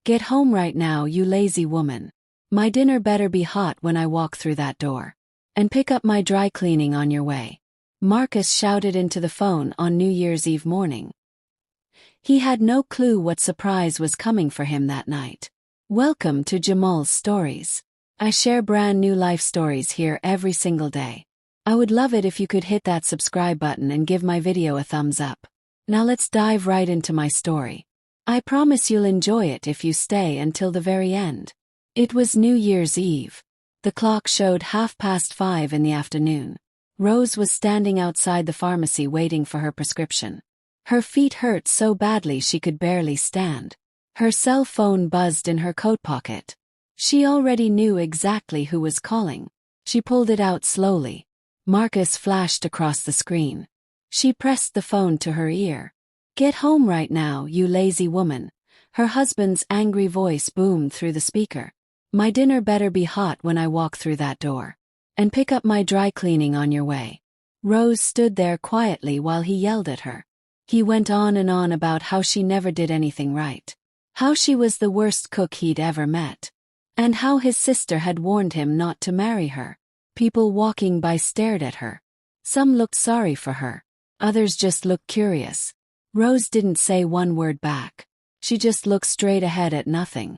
Get home right now, you lazy woman. My dinner better be hot when I walk through that door. And pick up my dry cleaning on your way. Marcus shouted into the phone on New Year's Eve morning. He had no clue what surprise was coming for him that night. Welcome to JAMAL'S Stories. I share brand new life stories here every single day. I would love it if you could hit that subscribe button and give my video a thumbs up. Now let's dive right into my story. I promise you'll enjoy it if you stay until the very end. It was New Year's Eve. The clock showed 5:30 in the afternoon. Rose was standing outside the pharmacy waiting for her prescription. Her feet hurt so badly she could barely stand. Her cell phone buzzed in her coat pocket. She already knew exactly who was calling. She pulled it out slowly. Marcus flashed across the screen. She pressed the phone to her ear. Get home right now, you lazy woman. Her husband's angry voice boomed through the speaker. My dinner better be hot when I walk through that door. And pick up my dry cleaning on your way. Rose stood there quietly while he yelled at her. He went on and on about how she never did anything right. How she was the worst cook he'd ever met. And how his sister had warned him not to marry her. People walking by stared at her. Some looked sorry for her. Others just looked curious. Rose didn't say one word back. She just looked straight ahead at nothing.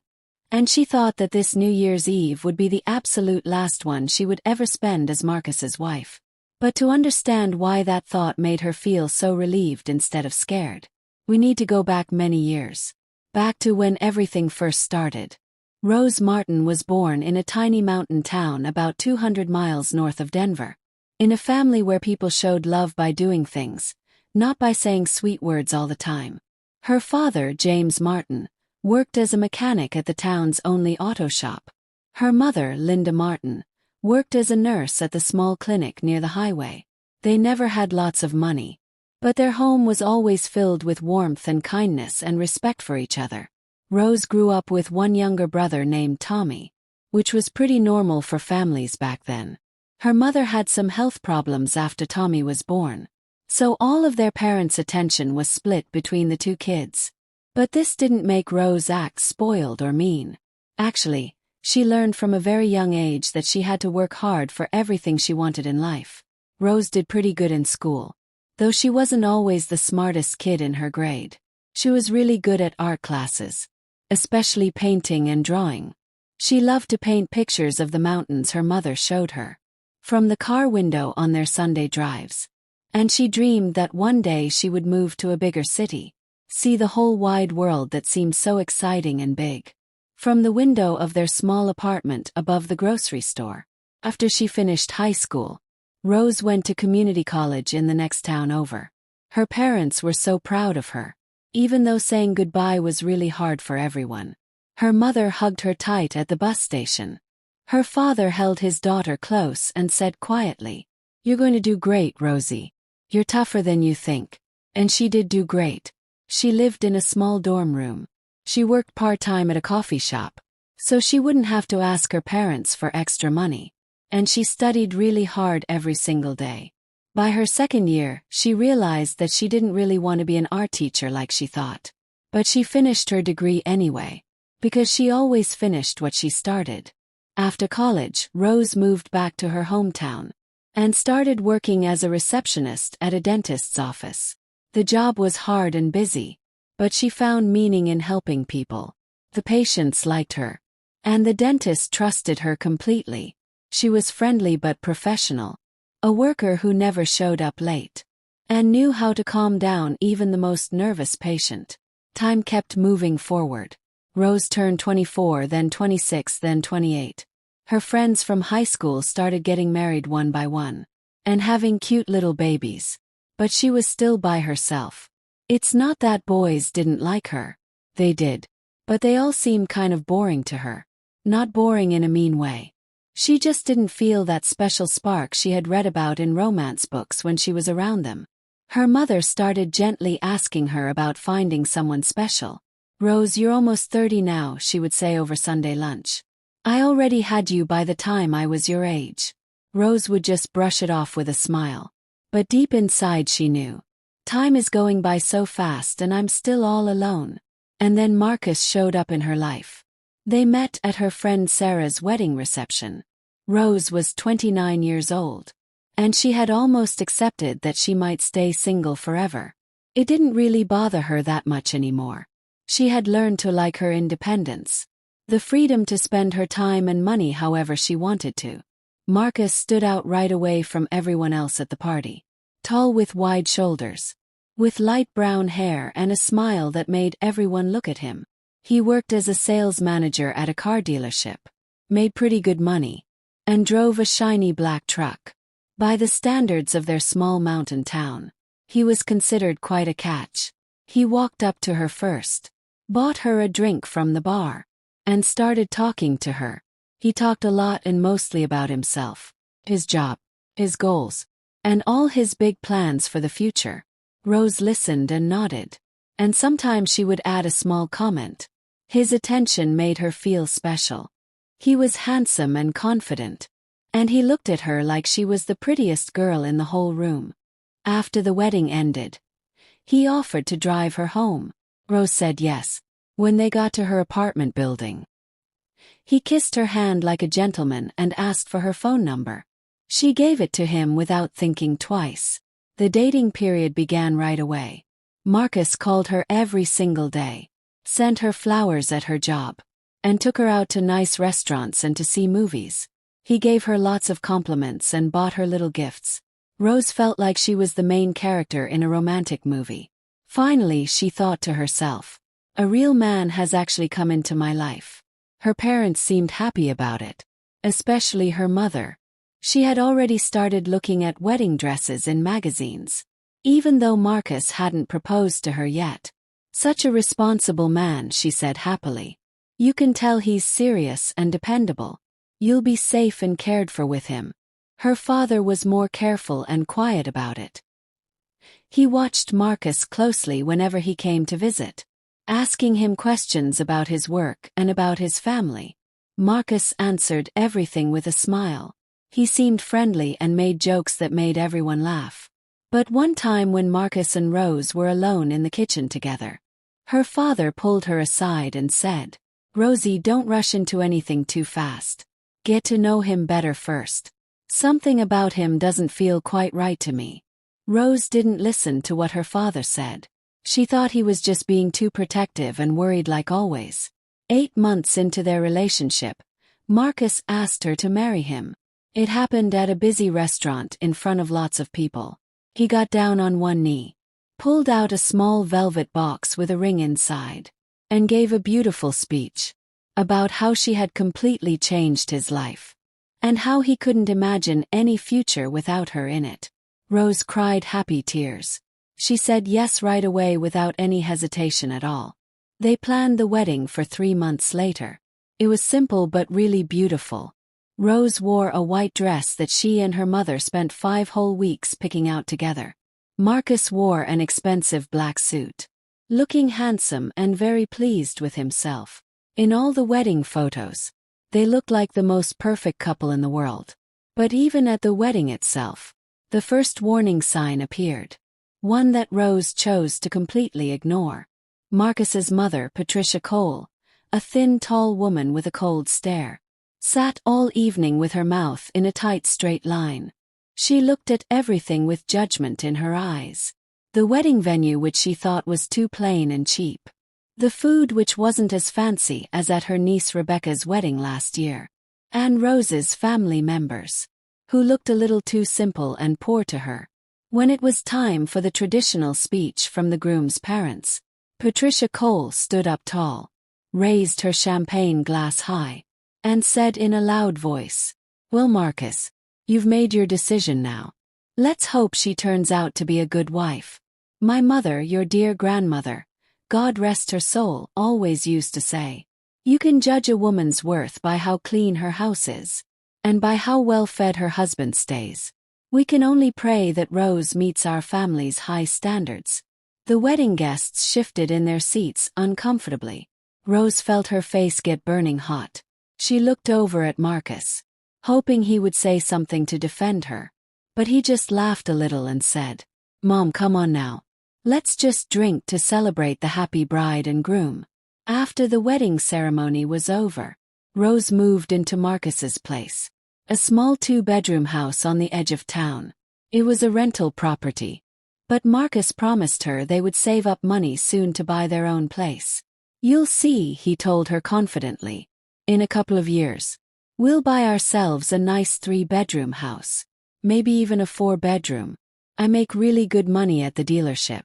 And she thought that this New Year's Eve would be the absolute last one she would ever spend as Marcus's wife. But to understand why that thought made her feel so relieved instead of scared, we need to go back many years. Back to when everything first started. Rose Martin was born in a tiny mountain town about 200 miles north of Denver. In a family where people showed love by doing things, not by saying sweet words all the time. Her father, James Martin, worked as a mechanic at the town's only auto shop. Her mother, Linda Martin, worked as a nurse at the small clinic near the highway. They never had lots of money, but their home was always filled with warmth and kindness and respect for each other. Rose grew up with one younger brother named Tommy, which was pretty normal for families back then. Her mother had some health problems after Tommy was born, so all of their parents' attention was split between the two kids. But this didn't make Rose act spoiled or mean. Actually, she learned from a very young age that she had to work hard for everything she wanted in life. Rose did pretty good in school. Though she wasn't always the smartest kid in her grade. She was really good at art classes. Especially painting and drawing. She loved to paint pictures of the mountains her mother showed her. From the car window on their Sunday drives. And she dreamed that one day she would move to a bigger city. See the whole wide world that seemed so exciting and big. From the window of their small apartment above the grocery store. After she finished high school, Rose went to community college in the next town over. Her parents were so proud of her, even though saying goodbye was really hard for everyone. Her mother hugged her tight at the bus station. Her father held his daughter close and said quietly, "You're going to do great, Rosie. You're tougher than you think." And she did do great. She lived in a small dorm room. She worked part-time at a coffee shop, so she wouldn't have to ask her parents for extra money. And she studied really hard every single day. By her second year, she realized that she didn't really want to be an art teacher like she thought. But she finished her degree anyway, because she always finished what she started. After college, Rose moved back to her hometown and started working as a receptionist at a dentist's office. The job was hard and busy, but she found meaning in helping people. The patients liked her, and the dentist trusted her completely. She was friendly but professional, a worker who never showed up late, and knew how to calm down even the most nervous patient. Time kept moving forward. Rose turned 24, then 26, then 28. Her friends from high school started getting married one by one, and having cute little babies. But she was still by herself. It's not that boys didn't like her. They did. But they all seemed kind of boring to her. Not boring in a mean way. She just didn't feel that special spark she had read about in romance books when she was around them. Her mother started gently asking her about finding someone special. "Rose, you're almost 30 now," she would say over Sunday lunch. "I already had you by the time I was your age." Rose would just brush it off with a smile. But deep inside she knew. Time is going by so fast and I'm still all alone. And then Marcus showed up in her life. They met at her friend Sarah's wedding reception. Rose was 29 years old, and she had almost accepted that she might stay single forever. It didn't really bother her that much anymore. She had learned to like her independence, the freedom to spend her time and money however she wanted to. Marcus stood out right away from everyone else at the party. Tall with wide shoulders, with light brown hair and a smile that made everyone look at him. He worked as a sales manager at a car dealership, made pretty good money, and drove a shiny black truck. By the standards of their small mountain town, he was considered quite a catch. He walked up to her first, bought her a drink from the bar, and started talking to her. He talked a lot and mostly about himself, his job, his goals, and all his big plans for the future. Rose listened and nodded, and sometimes she would add a small comment. His attention made her feel special. He was handsome and confident, and he looked at her like she was the prettiest girl in the whole room. After the wedding ended, he offered to drive her home. Rose said yes. When they got to her apartment building, he kissed her hand like a gentleman and asked for her phone number. She gave it to him without thinking twice. The dating period began right away. Marcus called her every single day, sent her flowers at her job, and took her out to nice restaurants and to see movies. He gave her lots of compliments and bought her little gifts. Rose felt like she was the main character in a romantic movie. Finally, she thought to herself, a real man has actually come into my life. Her parents seemed happy about it, especially her mother. She had already started looking at wedding dresses in magazines, even though Marcus hadn't proposed to her yet. Such a responsible man, she said happily. You can tell he's serious and dependable. You'll be safe and cared for with him. Her father was more careful and quiet about it. He watched Marcus closely whenever he came to visit, asking him questions about his work and about his family. Marcus answered everything with a smile. He seemed friendly and made jokes that made everyone laugh. But one time when Marcus and Rose were alone in the kitchen together, her father pulled her aside and said, "Rosie, don't rush into anything too fast. Get to know him better first. Something about him doesn't feel quite right to me." Rose didn't listen to what her father said. She thought he was just being too protective and worried like always. 8 months into their relationship, Marcus asked her to marry him. It happened at a busy restaurant in front of lots of people. He got down on one knee, pulled out a small velvet box with a ring inside, and gave a beautiful speech about how she had completely changed his life, and how he couldn't imagine any future without her in it. Rose cried happy tears. She said yes right away without any hesitation at all. They planned the wedding for 3 months later. It was simple but really beautiful. Rose wore a white dress that she and her mother spent 5 whole weeks picking out together. Marcus wore an expensive black suit, looking handsome and very pleased with himself. In all the wedding photos, they looked like the most perfect couple in the world. But even at the wedding itself, the first warning sign appeared. One that Rose chose to completely ignore. Marcus's mother, Patricia Cole, a thin, tall woman with a cold stare, sat all evening with her mouth in a tight straight line. She looked at everything with judgment in her eyes. The wedding venue which she thought was too plain and cheap. The food which wasn't as fancy as at her niece Rebecca's wedding last year. And Rose's family members, who looked a little too simple and poor to her. When it was time for the traditional speech from the groom's parents, Patricia Cole stood up tall, raised her champagne glass high, and said in a loud voice, "Well, Marcus, you've made your decision now. Let's hope she turns out to be a good wife. My mother, your dear grandmother, God rest her soul, always used to say, you can judge a woman's worth by how clean her house is, and by how well fed her husband stays. We can only pray that Rose meets our family's high standards." The wedding guests shifted in their seats uncomfortably. Rose felt her face get burning hot. She looked over at Marcus, hoping he would say something to defend her. But he just laughed a little and said, "Mom, come on now. Let's just drink to celebrate the happy bride and groom. After the wedding ceremony was over, Rose moved into Marcus's place. A small 2-bedroom house on the edge of town. It was a rental property. But Marcus promised her they would save up money soon to buy their own place. You'll see, he told her confidently. In a couple of years, we'll buy ourselves a nice 3-bedroom house. Maybe even a 4-bedroom. I make really good money at the dealership.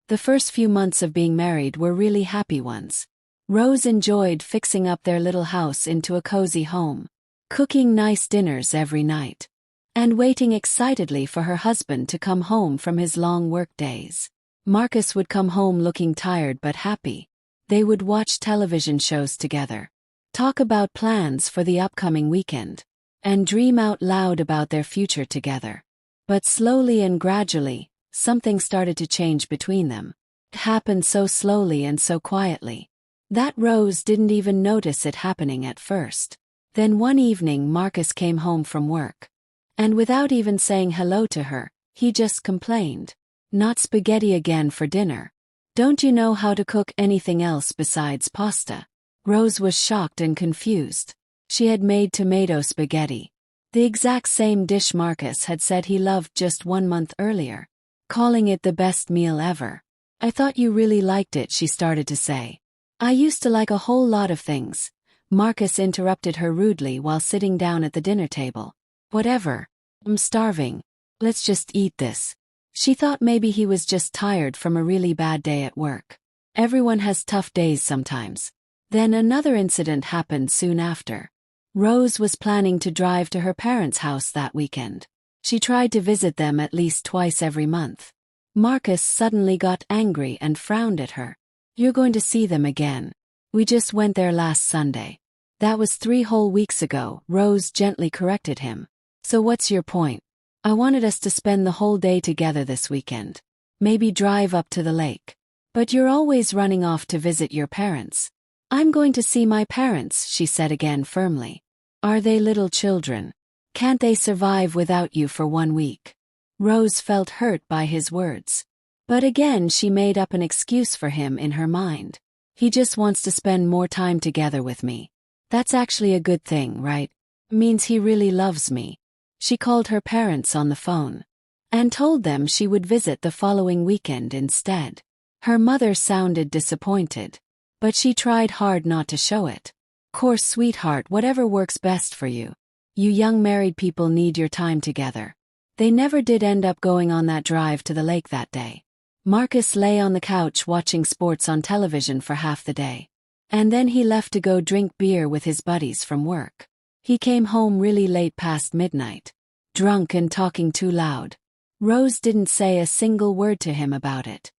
The first few months of being married were really happy ones. Rose enjoyed fixing up their little house into a cozy home, cooking nice dinners every night, and waiting excitedly for her husband to come home from his long work days. Marcus would come home looking tired but happy. They would watch television shows together, talk about plans for the upcoming weekend, and dream out loud about their future together. But slowly and gradually, something started to change between them. It happened so slowly and so quietly that Rose didn't even notice it happening at first. Then one evening Marcus came home from work. And without even saying hello to her, he just complained. Not spaghetti again for dinner. Don't you know how to cook anything else besides pasta? Rose was shocked and confused. She had made tomato spaghetti, the exact same dish Marcus had said he loved just 1 month earlier, calling it the best meal ever. I thought you really liked it, she started to say. I used to like a whole lot of things. Marcus interrupted her rudely while sitting down at the dinner table. Whatever. I'm starving. Let's just eat this. She thought maybe he was just tired from a really bad day at work. Everyone has tough days sometimes. Then another incident happened soon after. Rose was planning to drive to her parents' house that weekend. She tried to visit them at least twice every month. Marcus suddenly got angry and frowned at her. You're going to see them again. We just went there last Sunday. That was 3 whole weeks ago, Rose gently corrected him. So what's your point? I wanted us to spend the whole day together this weekend. Maybe drive up to the lake. But you're always running off to visit your parents. I'm going to see my parents, she said again firmly. Are they little children? Can't they survive without you for 1 week? Rose felt hurt by his words. But again she made up an excuse for him in her mind. He just wants to spend more time together with me. That's actually a good thing, right? Means he really loves me. She called her parents on the phone and told them she would visit the following weekend instead. Her mother sounded disappointed, but she tried hard not to show it. Course, sweetheart, whatever works best for you. You young married people need your time together. They never did end up going on that drive to the lake that day. Marcus lay on the couch watching sports on television for half the day. And then he left to go drink beer with his buddies from work. He came home really late past midnight, drunk and talking too loud. Rose didn't say a single word to him about it.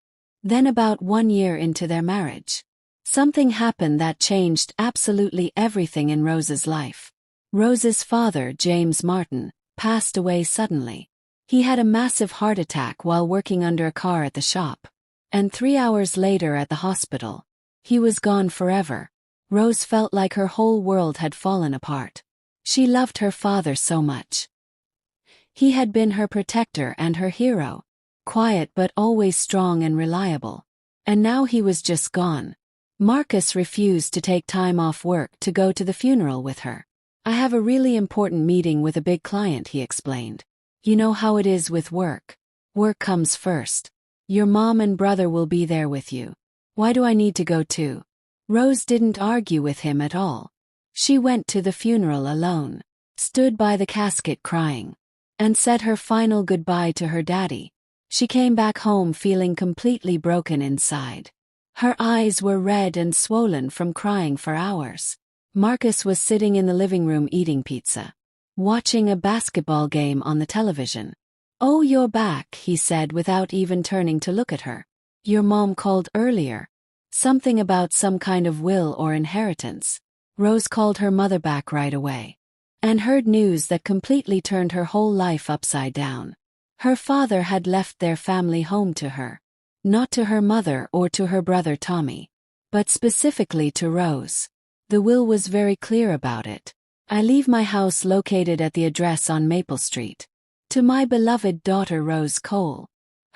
Then about 1 year into their marriage, something happened that changed absolutely everything in Rose's life. Rose's father, James Martin, passed away suddenly. He had a massive heart attack while working under a car at the shop. And 3 hours later at the hospital, he was gone forever. Rose felt like her whole world had fallen apart. She loved her father so much. He had been her protector and her hero, quiet but always strong and reliable. And now he was just gone. Marcus refused to take time off work to go to the funeral with her. I have a really important meeting with a big client, he explained. You know how it is with work. Work comes first. Your mom and brother will be there with you. Why do I need to go too? Rose didn't argue with him at all. She went to the funeral alone, stood by the casket crying, and said her final goodbye to her daddy. She came back home feeling completely broken inside. Her eyes were red and swollen from crying for hours. Marcus was sitting in the living room eating pizza, watching a basketball game on the television. Oh, you're back, he said without even turning to look at her. Your mom called earlier. Something about some kind of will or inheritance. Rose called her mother back right away and heard news that completely turned her whole life upside down. Her father had left their family home to her. Not to her mother or to her brother Tommy, but specifically to Rose. The will was very clear about it. I leave my house located at the address on Maple Street. To my beloved daughter Rose Cole.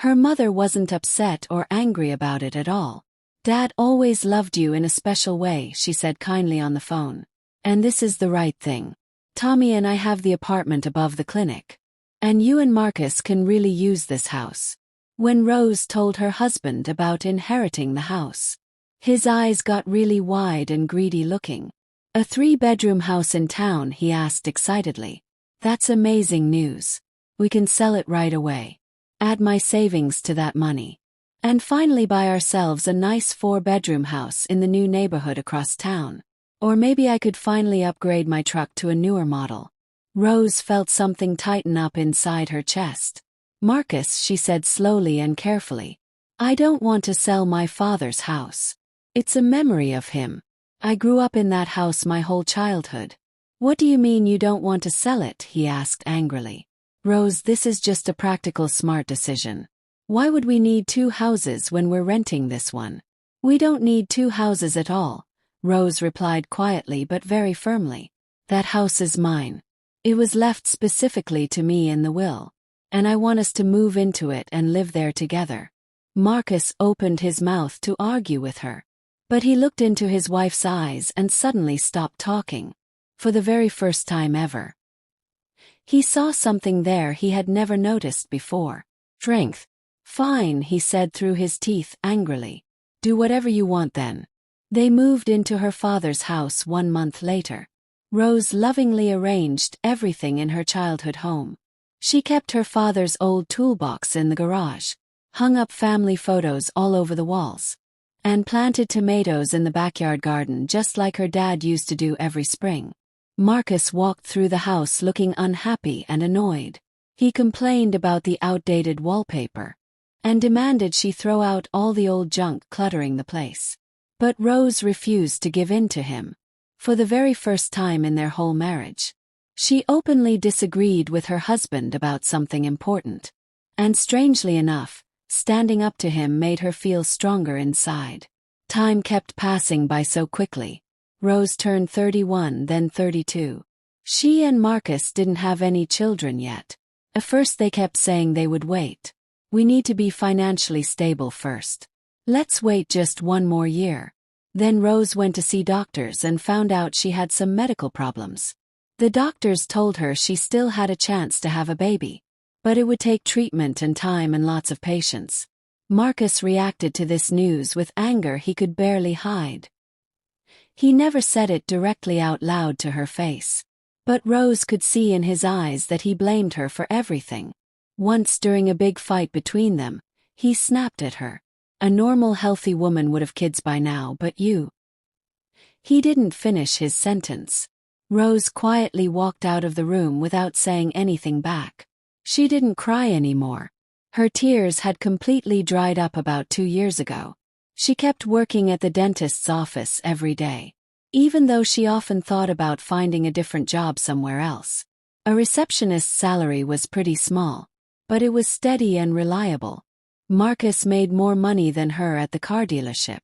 Her mother wasn't upset or angry about it at all. "Dad always loved you in a special way," she said kindly on the phone. "And this is the right thing. Tommy and I have the apartment above the clinic. And you and Marcus can really use this house." When Rose told her husband about inheriting the house, his eyes got really wide and greedy looking. "A 3-bedroom house in town?" he asked excitedly. "That's amazing news. We can sell it right away. Add my savings to that money. And finally buy ourselves a nice 4-bedroom house in the new neighborhood across town. Or maybe I could finally upgrade my truck to a newer model." Rose felt something tighten up inside her chest. "Marcus," she said slowly and carefully, "I don't want to sell my father's house. It's a memory of him. I grew up in that house my whole childhood." "What do you mean you don't want to sell it?" he asked angrily. "Rose, this is just a practical, smart decision. Why would we need 2 houses when we're renting this one?" "We don't need 2 houses at all," Rose replied quietly but very firmly. "That house is mine. It was left specifically to me in the will. And I want us to move into it and live there together." Marcus opened his mouth to argue with her, but he looked into his wife's eyes and suddenly stopped talking. For the very first time ever, he saw something there he had never noticed before. Strength. "Fine," he said through his teeth angrily. "Do whatever you want then." They moved into her father's house 1 month later. Rose lovingly arranged everything in her childhood home. She kept her father's old toolbox in the garage, hung up family photos all over the walls, and planted tomatoes in the backyard garden just like her dad used to do every spring. Marcus walked through the house looking unhappy and annoyed. He complained about the outdated wallpaper and demanded she throw out all the old junk cluttering the place. But Rose refused to give in to him. For the very first time in their whole marriage, she openly disagreed with her husband about something important. And strangely enough, standing up to him made her feel stronger inside. Time kept passing by so quickly. Rose turned 31, then 32. She and Marcus didn't have any children yet. At first they kept saying they would wait. "We need to be financially stable first. Let's wait just 1 more year." Then Rose went to see doctors and found out she had some medical problems. The doctors told her she still had a chance to have a baby, but it would take treatment and time and lots of patience. Marcus reacted to this news with anger he could barely hide. He never said it directly out loud to her face, but Rose could see in his eyes that he blamed her for everything. Once during a big fight between them, he snapped at her. "A normal, healthy woman would have kids by now, but you..." He didn't finish his sentence. Rose quietly walked out of the room without saying anything back. She didn't cry anymore. Her tears had completely dried up about 2 years ago. She kept working at the dentist's office every day, even though she often thought about finding a different job somewhere else. A receptionist's salary was pretty small, but it was steady and reliable. Marcus made more money than her at the car dealership,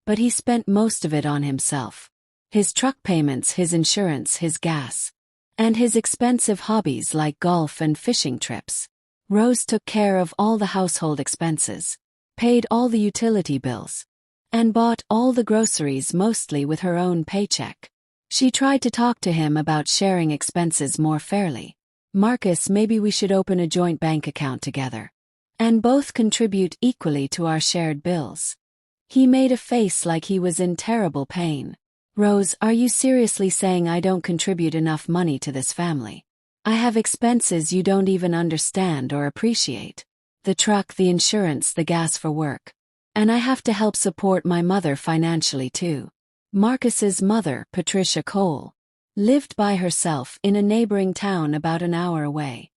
but he spent most of it on himself. His truck payments, his insurance, his gas, and his expensive hobbies like golf and fishing trips. Rose took care of all the household expenses, paid all the utility bills, and bought all the groceries mostly with her own paycheck. She tried to talk to him about sharing expenses more fairly. "Marcus, maybe we should open a joint bank account together and both contribute equally to our shared bills." He made a face like he was in terrible pain. "Rose, are you seriously saying I don't contribute enough money to this family? I have expenses you don't even understand or appreciate. The truck, the insurance, the gas for work. And I have to help support my mother financially too." Marcus's mother, Patricia Cole, lived by herself in a neighboring town about an hour away.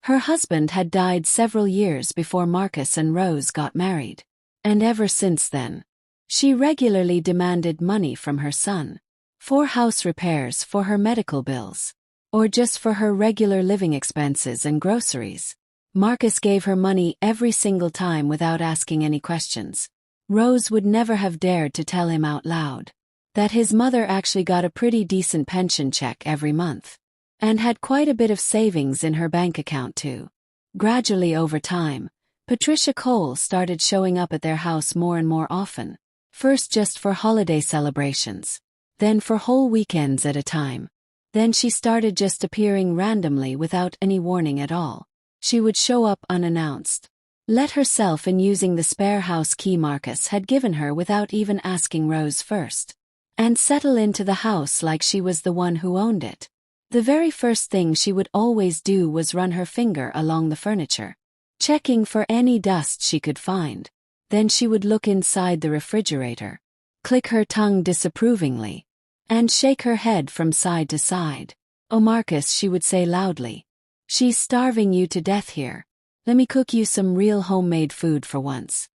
Her husband had died several years before Marcus and Rose got married, and ever since then, she regularly demanded money from her son for house repairs, for her medical bills, or just for her regular living expenses and groceries. Marcus gave her money every single time without asking any questions. Rose would never have dared to tell him out loud that his mother actually got a pretty decent pension check every month, and had quite a bit of savings in her bank account too. Gradually over time, Patricia Cole started showing up at their house more and more often, first just for holiday celebrations, then for whole weekends at a time. Then she started just appearing randomly without any warning at all. She would show up unannounced, let herself in using the spare house key Marcus had given her without even asking Rose first, and settle into the house like she was the one who owned it. The very first thing she would always do was run her finger along the furniture, checking for any dust she could find. Then she would look inside the refrigerator, click her tongue disapprovingly, and shake her head from side to side. "Oh Marcus," she would say loudly. "She's starving you to death here. Let me cook you some real homemade food for once."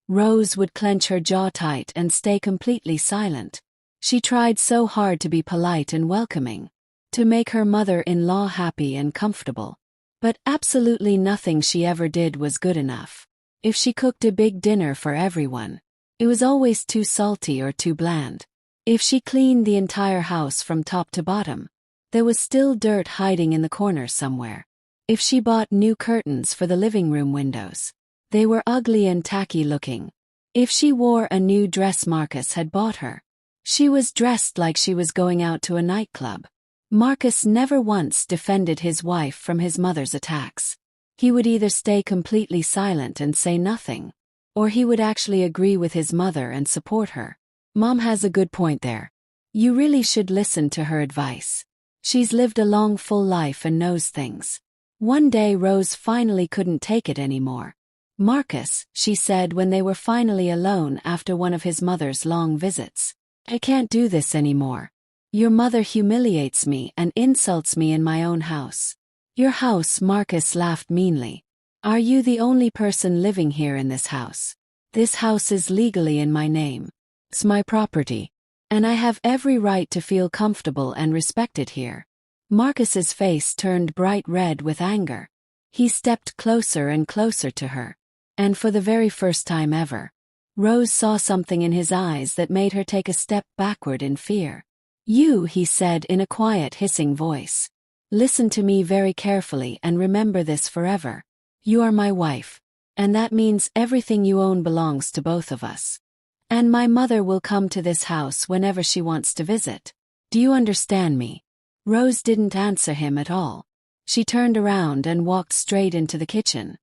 Rose would clench her jaw tight and stay completely silent. She tried so hard to be polite and welcoming, to make her mother-in-law happy and comfortable. But absolutely nothing she ever did was good enough. If she cooked a big dinner for everyone, it was always too salty or too bland. If she cleaned the entire house from top to bottom, there was still dirt hiding in the corner somewhere. If she bought new curtains for the living room windows, they were ugly and tacky looking. If she wore a new dress Marcus had bought her, she was dressed like she was going out to a nightclub. Marcus never once defended his wife from his mother's attacks. He would either stay completely silent and say nothing, or he would actually agree with his mother and support her. "Mom has a good point there. You really should listen to her advice. She's lived a long full life and knows things." One day Rose finally couldn't take it anymore. "Marcus," she said when they were finally alone after one of his mother's long visits, "I can't do this anymore. Your mother humiliates me and insults me in my own house." "Your house?" Marcus laughed meanly. "Are you the only person living here in this house? This house is legally in my name. It's my property, and I have every right to feel comfortable and respected here." Marcus's face turned bright red with anger. He stepped closer and closer to her, and for the very first time ever, Rose saw something in his eyes that made her take a step backward in fear. "You," he said in a quiet, hissing voice. "Listen to me very carefully and remember this forever. You are my wife, and that means everything you own belongs to both of us. And my mother will come to this house whenever she wants to visit. Do you understand me?" Rose didn't answer him at all. She turned around and walked straight into the kitchen.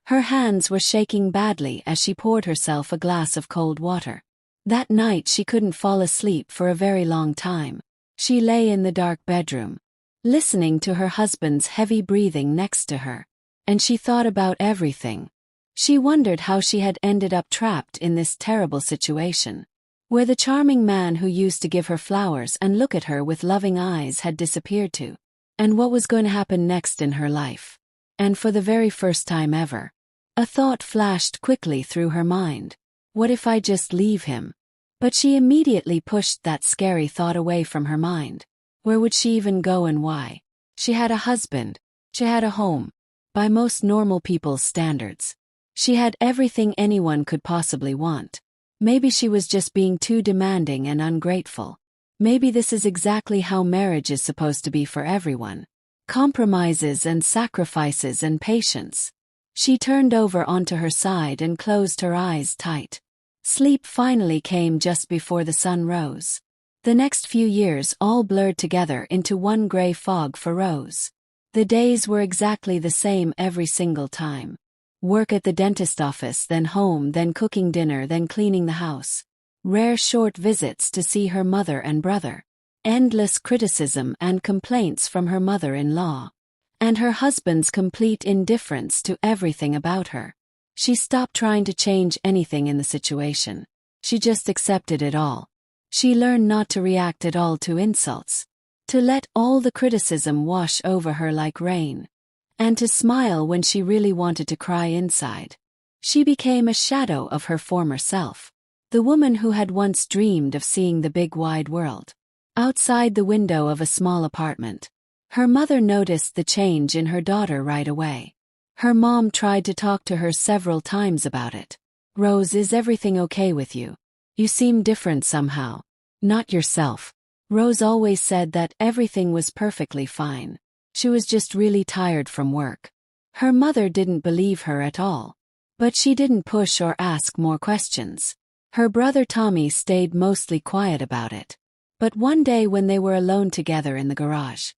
Her hands were shaking badly as she poured herself a glass of cold water. That night she couldn't fall asleep for a very long time. She lay in the dark bedroom, listening to her husband's heavy breathing next to her, and she thought about everything. She wondered how she had ended up trapped in this terrible situation, where the charming man who used to give her flowers and look at her with loving eyes had disappeared to, and what was going to happen next in her life. And for the very first time ever, a thought flashed quickly through her mind. What if I just leave him? But she immediately pushed that scary thought away from her mind. Where would she even go and why? She had a husband. She had a home. By most normal people's standards, she had everything anyone could possibly want. Maybe she was just being too demanding and ungrateful. Maybe this is exactly how marriage is supposed to be for everyone. Compromises and sacrifices and patience. She turned over onto her side and closed her eyes tight. Sleep finally came just before the sun rose. The next few years all blurred together into one gray fog for Rose. The days were exactly the same every single time. Work at the dentist office, then home, then cooking dinner, then cleaning the house. Rare short visits to see her mother and brother. Endless criticism and complaints from her mother-in-law. And her husband's complete indifference to everything about her. She stopped trying to change anything in the situation. She just accepted it all. She learned not to react at all to insults, to let all the criticism wash over her like rain, and to smile when she really wanted to cry inside. She became a shadow of her former self, the woman who had once dreamed of seeing the big wide world. Outside the window of a small apartment, her mother noticed the change in her daughter right away. Her mom tried to talk to her several times about it. "Rose, is everything okay with you? You seem different somehow. Not yourself." Rose always said that everything was perfectly fine. She was just really tired from work. Her mother didn't believe her at all. But she didn't push or ask more questions. Her brother Tommy stayed mostly quiet about it. But one day when they were alone together in the garage,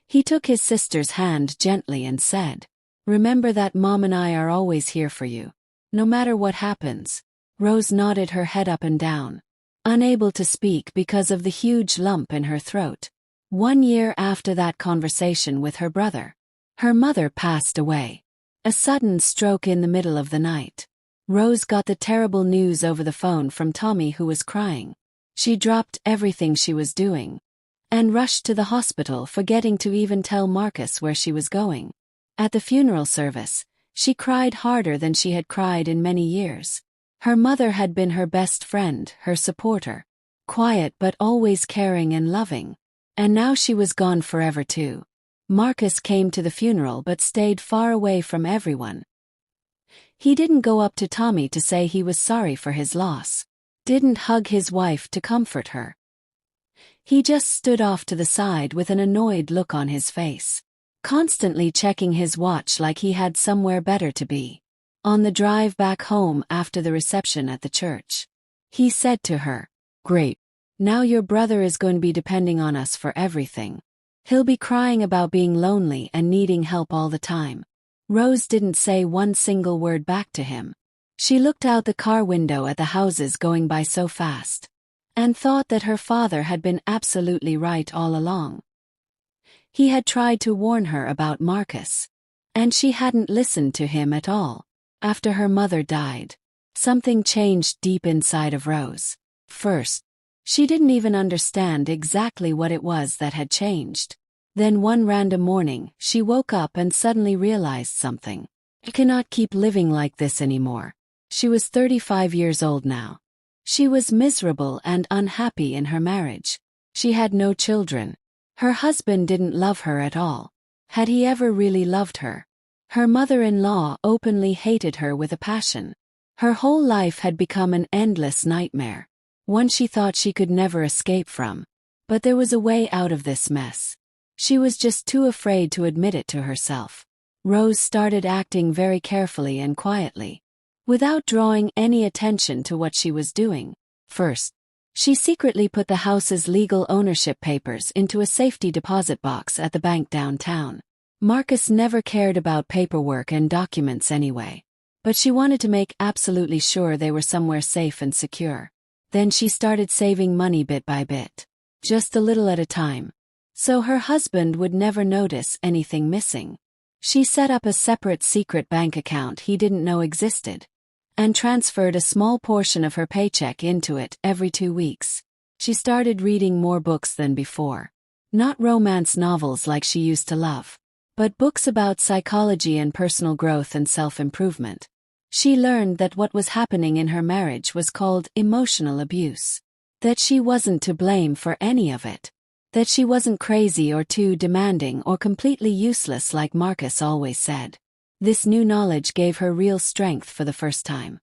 he took his sister's hand gently and said, "Remember that Mom and I are always here for you, no matter what happens." Rose nodded her head up and down, unable to speak because of the huge lump in her throat. 1 year after that conversation with her brother, her mother passed away. A sudden stroke in the middle of the night. Rose got the terrible news over the phone from Tommy, who was crying. She dropped everything she was doing and rushed to the hospital, forgetting to even tell Marcus where she was going. At the funeral service, she cried harder than she had cried in many years. Her mother had been her best friend, her supporter. Quiet but always caring and loving. And now she was gone forever too. Marcus came to the funeral but stayed far away from everyone. He didn't go up to Tommy to say he was sorry for his loss. Didn't hug his wife to comfort her. He just stood off to the side with an annoyed look on his face, constantly checking his watch like he had somewhere better to be. On the drive back home after the reception at the church, he said to her, "Great. Now your brother is going to be depending on us for everything. He'll be crying about being lonely and needing help all the time." Rose didn't say one single word back to him. She looked out the car window at the houses going by so fast, and thought that her father had been absolutely right all along. He had tried to warn her about Marcus, and she hadn't listened to him at all. After her mother died, something changed deep inside of Rose. First, she didn't even understand exactly what it was that had changed. Then one random morning, she woke up and suddenly realized something. She cannot keep living like this anymore. She was 35 years old now. She was miserable and unhappy in her marriage. She had no children. Her husband didn't love her at all. Had he ever really loved her? Her mother-in-law openly hated her with a passion. Her whole life had become an endless nightmare, one she thought she could never escape from. But there was a way out of this mess. She was just too afraid to admit it to herself. Rose started acting very carefully and quietly, without drawing any attention to what she was doing. First, she secretly put the house's legal ownership papers into a safety deposit box at the bank downtown. Marcus never cared about paperwork and documents anyway, but she wanted to make absolutely sure they were somewhere safe and secure. Then she started saving money bit by bit, just a little at a time, so her husband would never notice anything missing. She set up a separate secret bank account he didn't know existed, and transferred a small portion of her paycheck into it every 2 weeks. She started reading more books than before. Not romance novels like she used to love, but books about psychology and personal growth and self-improvement. She learned that what was happening in her marriage was called emotional abuse. That she wasn't to blame for any of it. That she wasn't crazy or too demanding or completely useless like Marcus always said. This new knowledge gave her real strength for the first time.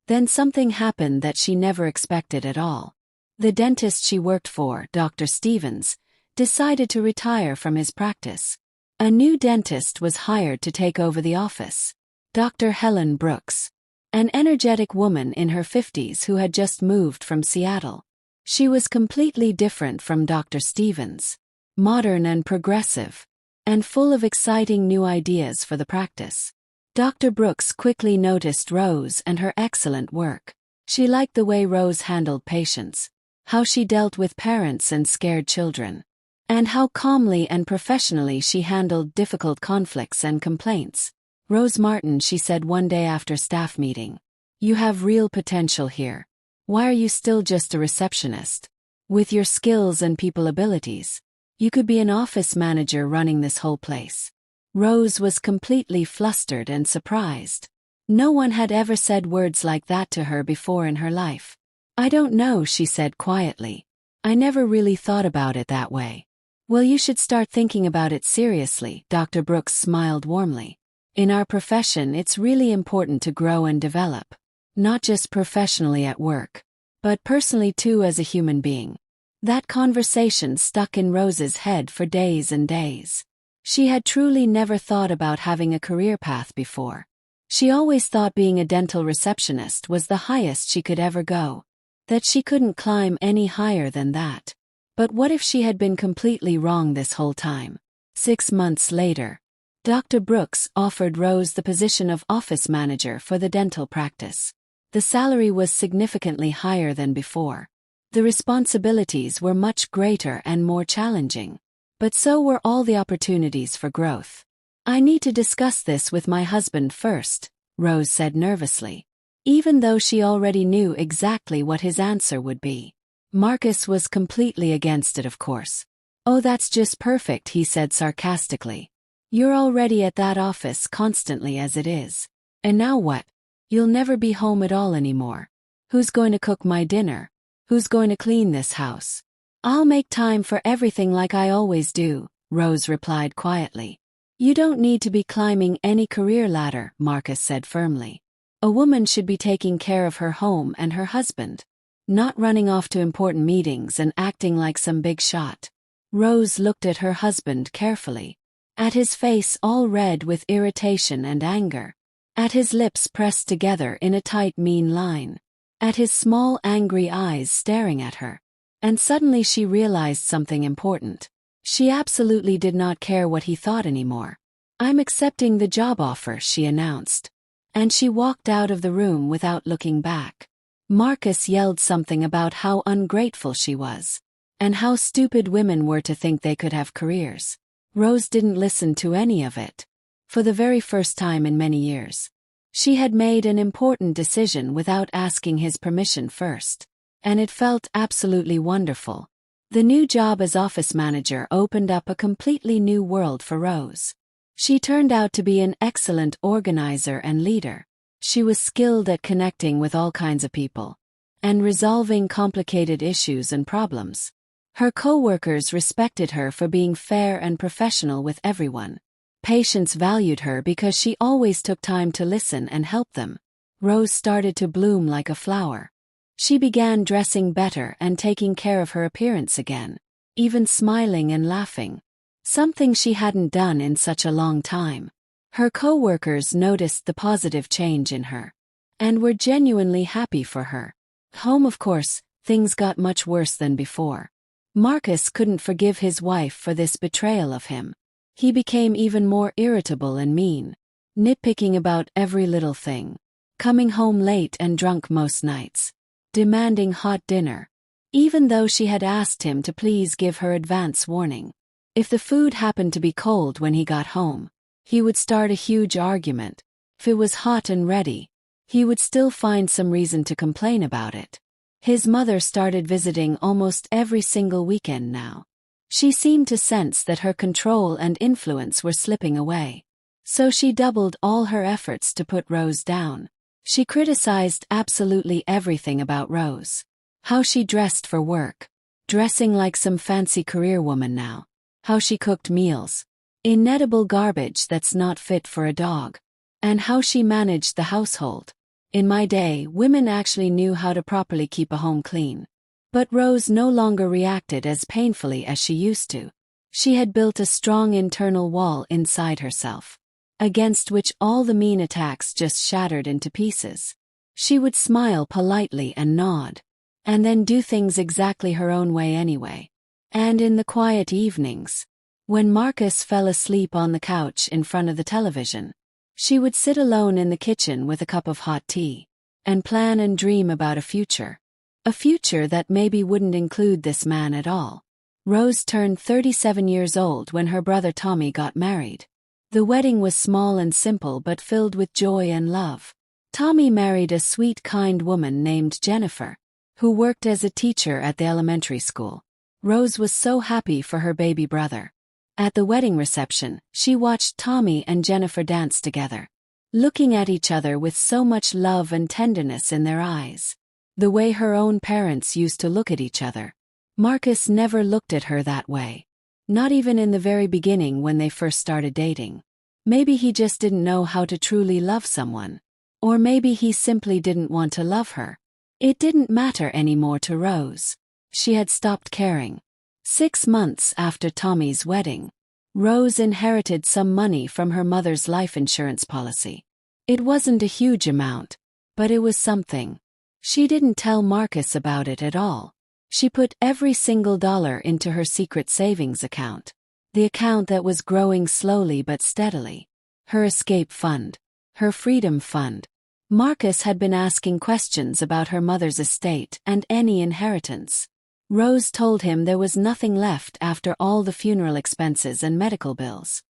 Then something happened that she never expected at all. The dentist she worked for, Dr. Stevens, decided to retire from his practice. A new dentist was hired to take over the office. Dr. Helen Brooks, an energetic woman in her 50s who had just moved from Seattle. She was completely different from Dr. Stevens, modern and progressive, and full of exciting new ideas for the practice. Dr. Brooks quickly noticed Rose and her excellent work. She liked the way Rose handled patients, how she dealt with parents and scared children, and how calmly and professionally she handled difficult conflicts and complaints. "Rose Martin," she said one day after staff meeting, "you have real potential here. Why are you still just a receptionist? With your skills and people abilities, you could be an office manager running this whole place." Rose was completely flustered and surprised. No one had ever said words like that to her before in her life. "I don't know," she said quietly. "I never really thought about it that way." "Well, you should start thinking about it seriously," Dr. Brooks smiled warmly. "In our profession, it's really important to grow and develop, not just professionally at work, but personally too as a human being." That conversation stuck in Rose's head for days and days. She had truly never thought about having a career path before. She always thought being a dental receptionist was the highest she could ever go, that she couldn't climb any higher than that. But what if she had been completely wrong this whole time? 6 months later, Dr. Brooks offered Rose the position of office manager for the dental practice. The salary was significantly higher than before. The responsibilities were much greater and more challenging. But so were all the opportunities for growth. "I need to discuss this with my husband first," Rose said nervously, even though she already knew exactly what his answer would be. Marcus was completely against it, of course. "Oh, that's just perfect," he said sarcastically. "You're already at that office constantly as it is. And now what? You'll never be home at all anymore. Who's going to cook my dinner? Who's going to clean this house?" "I'll make time for everything like I always do," Rose replied quietly. "You don't need to be climbing any career ladder," Marcus said firmly. "A woman should be taking care of her home and her husband, not running off to important meetings and acting like some big shot." Rose looked at her husband carefully, at his face all red with irritation and anger, at his lips pressed together in a tight, mean line, at his small, angry eyes staring at her. And suddenly she realized something important. She absolutely did not care what he thought anymore. "I'm accepting the job offer," she announced. And she walked out of the room without looking back. Marcus yelled something about how ungrateful she was, and how stupid women were to think they could have careers. Rose didn't listen to any of it. For the very first time in many years, she had made an important decision without asking his permission first. And it felt absolutely wonderful. The new job as office manager opened up a completely new world for Rose. She turned out to be an excellent organizer and leader. She was skilled at connecting with all kinds of people and resolving complicated issues and problems. Her co-workers respected her for being fair and professional with everyone. Patients valued her because she always took time to listen and help them. Rose started to bloom like a flower. She began dressing better and taking care of her appearance again, even smiling and laughing, something she hadn't done in such a long time. Her co-workers noticed the positive change in her and were genuinely happy for her. Home, of course, things got much worse than before. Marcus couldn't forgive his wife for this betrayal of him. He became even more irritable and mean, nitpicking about every little thing, coming home late and drunk most nights, demanding hot dinner, even though she had asked him to please give her advance warning. If the food happened to be cold when he got home, he would start a huge argument. If it was hot and ready, he would still find some reason to complain about it. His mother started visiting almost every single weekend now. She seemed to sense that her control and influence were slipping away. So she doubled all her efforts to put Rose down. She criticized absolutely everything about Rose. How she dressed for work, dressing like some fancy career woman now. How she cooked meals, inedible garbage that's not fit for a dog. And how she managed the household. In my day, women actually knew how to properly keep a home clean. But Rose no longer reacted as painfully as she used to. She had built a strong internal wall inside herself, against which all the mean attacks just shattered into pieces. She would smile politely and nod, and then do things exactly her own way anyway. And in the quiet evenings, when Marcus fell asleep on the couch in front of the television, she would sit alone in the kitchen with a cup of hot tea, and plan and dream about a future. A future that maybe wouldn't include this man at all. Rose turned 37 years old when her brother Tommy got married. The wedding was small and simple but filled with joy and love. Tommy married a sweet, kind woman named Jennifer, who worked as a teacher at the elementary school. Rose was so happy for her baby brother. At the wedding reception, she watched Tommy and Jennifer dance together, looking at each other with so much love and tenderness in their eyes. The way her own parents used to look at each other. Marcus never looked at her that way. Not even in the very beginning when they first started dating. Maybe he just didn't know how to truly love someone. Or maybe he simply didn't want to love her. It didn't matter anymore to Rose. She had stopped caring. 6 months after Tommy's wedding, Rose inherited some money from her mother's life insurance policy. It wasn't a huge amount, but it was something. She didn't tell Marcus about it at all. She put every single dollar into her secret savings account. The account that was growing slowly but steadily. Her escape fund. Her freedom fund. Marcus had been asking questions about her mother's estate and any inheritance. Rose told him there was nothing left after all the funeral expenses and medical bills.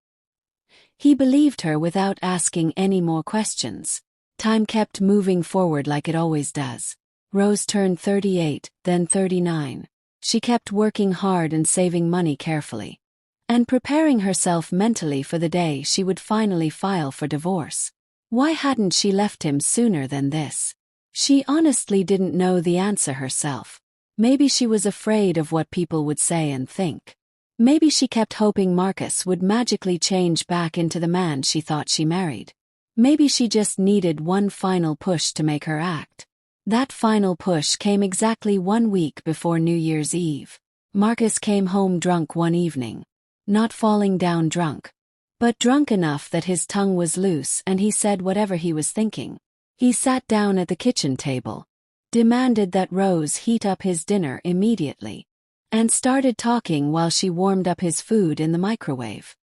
He believed her without asking any more questions. Time kept moving forward like it always does. Rose turned 38, then 39. She kept working hard and saving money carefully. And preparing herself mentally for the day she would finally file for divorce. Why hadn't she left him sooner than this? She honestly didn't know the answer herself. Maybe she was afraid of what people would say and think. Maybe she kept hoping Marcus would magically change back into the man she thought she married. Maybe she just needed one final push to make her act. That final push came exactly 1 week before New Year's Eve. Marcus came home drunk one evening. Not falling down drunk, but drunk enough that his tongue was loose and he said whatever he was thinking. He sat down at the kitchen table, demanded that Rose heat up his dinner immediately, and started talking while she warmed up his food in the microwave.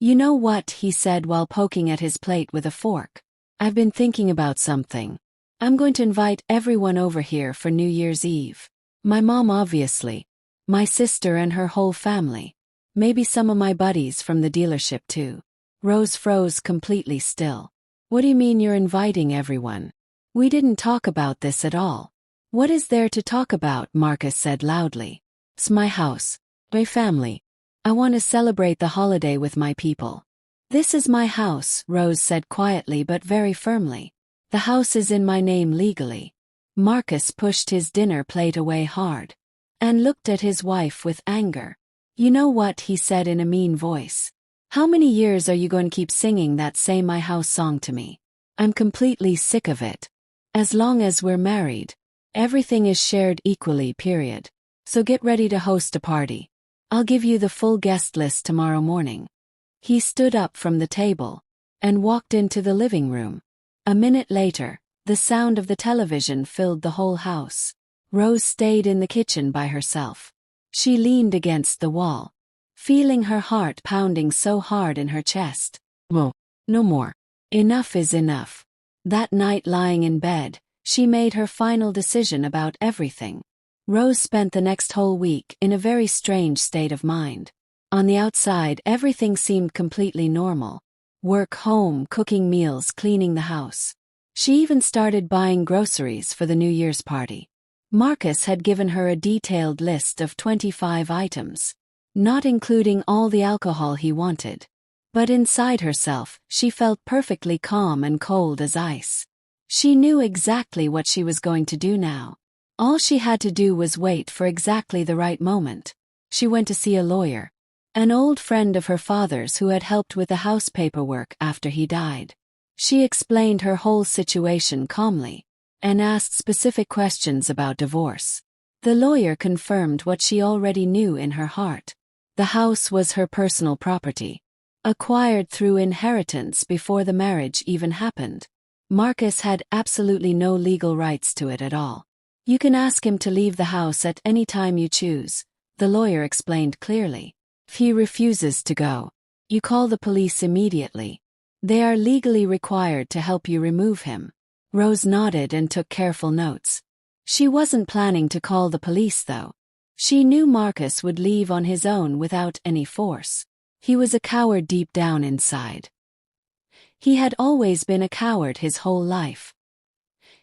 "You know what?" he said while poking at his plate with a fork. "I've been thinking about something. I'm going to invite everyone over here for New Year's Eve. My mom obviously, my sister and her whole family. Maybe some of my buddies from the dealership too." Rose froze completely still. "What do you mean you're inviting everyone? We didn't talk about this at all." "What is there to talk about?" Marcus said loudly. "It's my house, my family. I want to celebrate the holiday with my people." "This is my house," Rose said quietly but very firmly. "The house is in my name legally." Marcus pushed his dinner plate away hard and looked at his wife with anger. "You know what?" he said in a mean voice. "How many years are you going to keep singing that Say My House song to me? I'm completely sick of it. As long as we're married, everything is shared equally, period. So get ready to host a party. I'll give you the full guest list tomorrow morning." He stood up from the table and walked into the living room. A minute later, the sound of the television filled the whole house. Rose stayed in the kitchen by herself. She leaned against the wall, feeling her heart pounding so hard in her chest. "Well, no more. Enough is enough." That night lying in bed, she made her final decision about everything. Rose spent the next whole week in a very strange state of mind. On the outside, everything seemed completely normal. Work, home, cooking meals, cleaning the house. She even started buying groceries for the New Year's party. Marcus had given her a detailed list of 25 items, not including all the alcohol he wanted. But inside herself, she felt perfectly calm and cold as ice. She knew exactly what she was going to do now. All she had to do was wait for exactly the right moment. She went to see a lawyer, an old friend of her father's who had helped with the house paperwork after he died. She explained her whole situation calmly and asked specific questions about divorce. The lawyer confirmed what she already knew in her heart. The house was her personal property, acquired through inheritance before the marriage even happened. Marcus had absolutely no legal rights to it at all. "You can ask him to leave the house at any time you choose," the lawyer explained clearly. "If he refuses to go, you call the police immediately. They are legally required to help you remove him." Rose nodded and took careful notes. She wasn't planning to call the police though. She knew Marcus would leave on his own without any force. He was a coward deep down inside. He had always been a coward his whole life.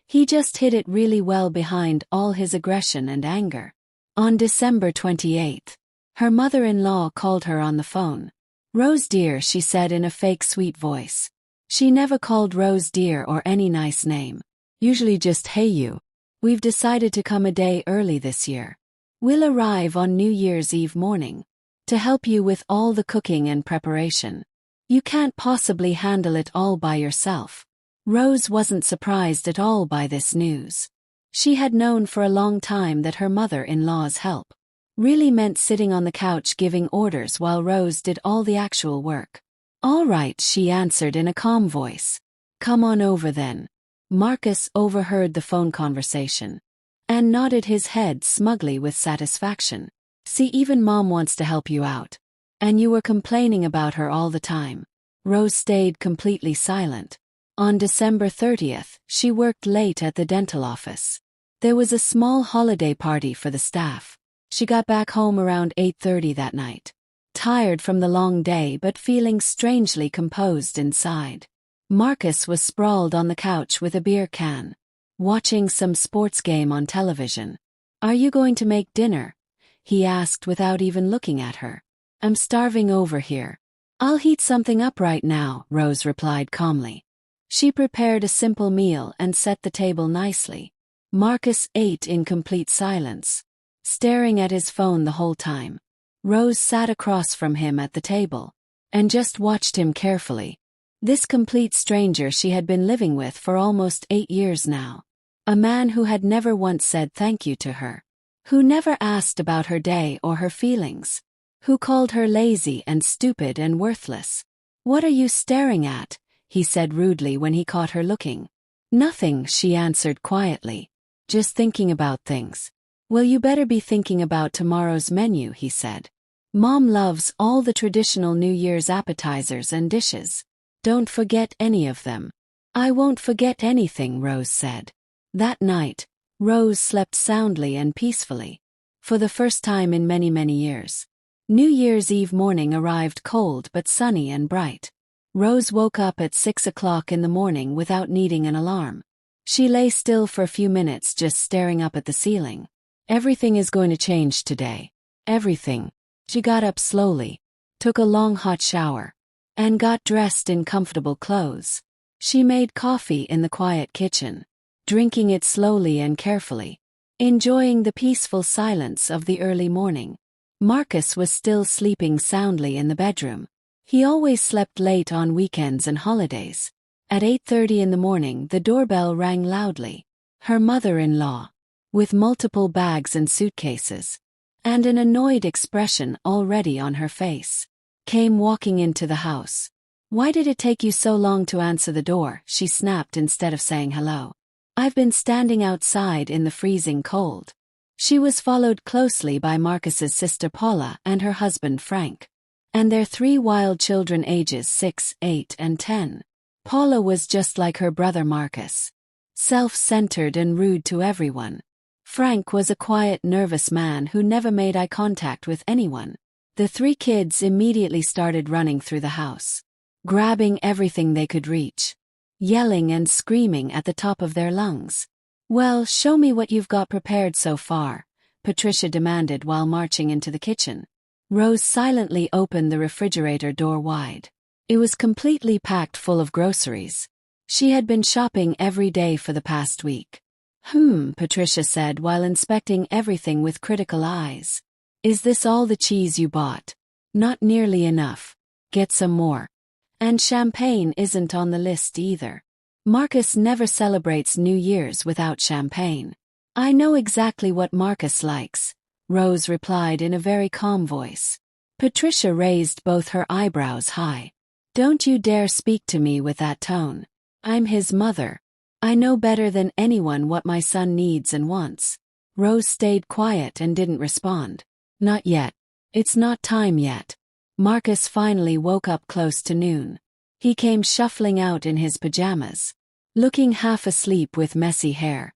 He just hid it really well behind all his aggression and anger. On December 28th, her mother-in-law called her on the phone. "Rose dear," she said in a fake sweet voice. She never called Rose dear or any nice name. Usually just "Hey you. We've decided to come a day early this year. We'll arrive on New Year's Eve morning to help you with all the cooking and preparation. You can't possibly handle it all by yourself." Rose wasn't surprised at all by this news. She had known for a long time that her mother-in-law's help really meant sitting on the couch giving orders while Rose did all the actual work. "All right," she answered in a calm voice. Come on over then. Marcus overheard the phone conversation and nodded his head smugly with satisfaction. See, even Mom wants to help you out. And you were complaining about her all the time. Rose stayed completely silent. On December 30th, she worked late at the dental office. There was a small holiday party for the staff. She got back home around 8:30 that night. Tired from the long day but feeling strangely composed inside. Marcus was sprawled on the couch with a beer can, watching some sports game on television. Are you going to make dinner? He asked without even looking at her. I'm starving over here. I'll heat something up right now, Rose replied calmly. She prepared a simple meal and set the table nicely. Marcus ate in complete silence, staring at his phone the whole time. Rose sat across from him at the table and just watched him carefully. This complete stranger she had been living with for almost 8 years now. A man who had never once said thank you to her. Who never asked about her day or her feelings. Who called her lazy and stupid and worthless. What are you staring at? He said rudely when he caught her looking. Nothing, she answered quietly. Just thinking about things. Well, you better be thinking about tomorrow's menu, he said. Mom loves all the traditional New Year's appetizers and dishes. Don't forget any of them. I won't forget anything, Rose said. That night, Rose slept soundly and peacefully. For the first time in many, many years. New Year's Eve morning arrived cold but sunny and bright. Rose woke up at 6 o'clock in the morning without needing an alarm. She lay still for a few minutes just staring up at the ceiling. Everything is going to change today. Everything. She got up slowly, took a long hot shower, and got dressed in comfortable clothes. She made coffee in the quiet kitchen, drinking it slowly and carefully, enjoying the peaceful silence of the early morning. Marcus was still sleeping soundly in the bedroom. He always slept late on weekends and holidays. At 8:30 in the morning, the doorbell rang loudly. Her mother-in-law, with multiple bags and suitcases, and an annoyed expression already on her face, came walking into the house. Why did it take you so long to answer the door? She snapped instead of saying hello. I've been standing outside in the freezing cold. She was followed closely by Marcus's sister Paula and her husband Frank, and their 3 wild children ages 6, 8, and 10. Paula was just like her brother Marcus, self-centered and rude to everyone. Frank was a quiet, nervous man who never made eye contact with anyone. The 3 kids immediately started running through the house, grabbing everything they could reach, yelling and screaming at the top of their lungs. Well, show me what you've got prepared so far, Patricia demanded while marching into the kitchen. Rose silently opened the refrigerator door wide. It was completely packed full of groceries. She had been shopping every day for the past week. Patricia said while inspecting everything with critical eyes. Is this all the cheese you bought? Not nearly enough. Get some more. And champagne isn't on the list either. Marcus never celebrates New Year's without champagne. I know exactly what Marcus likes, Rose replied in a very calm voice. Patricia raised both her eyebrows high. Don't you dare speak to me with that tone. I'm his mother. I know better than anyone what my son needs and wants. Rose stayed quiet and didn't respond. Not yet. It's not time yet. Marcus finally woke up close to noon. He came shuffling out in his pajamas, looking half asleep with messy hair.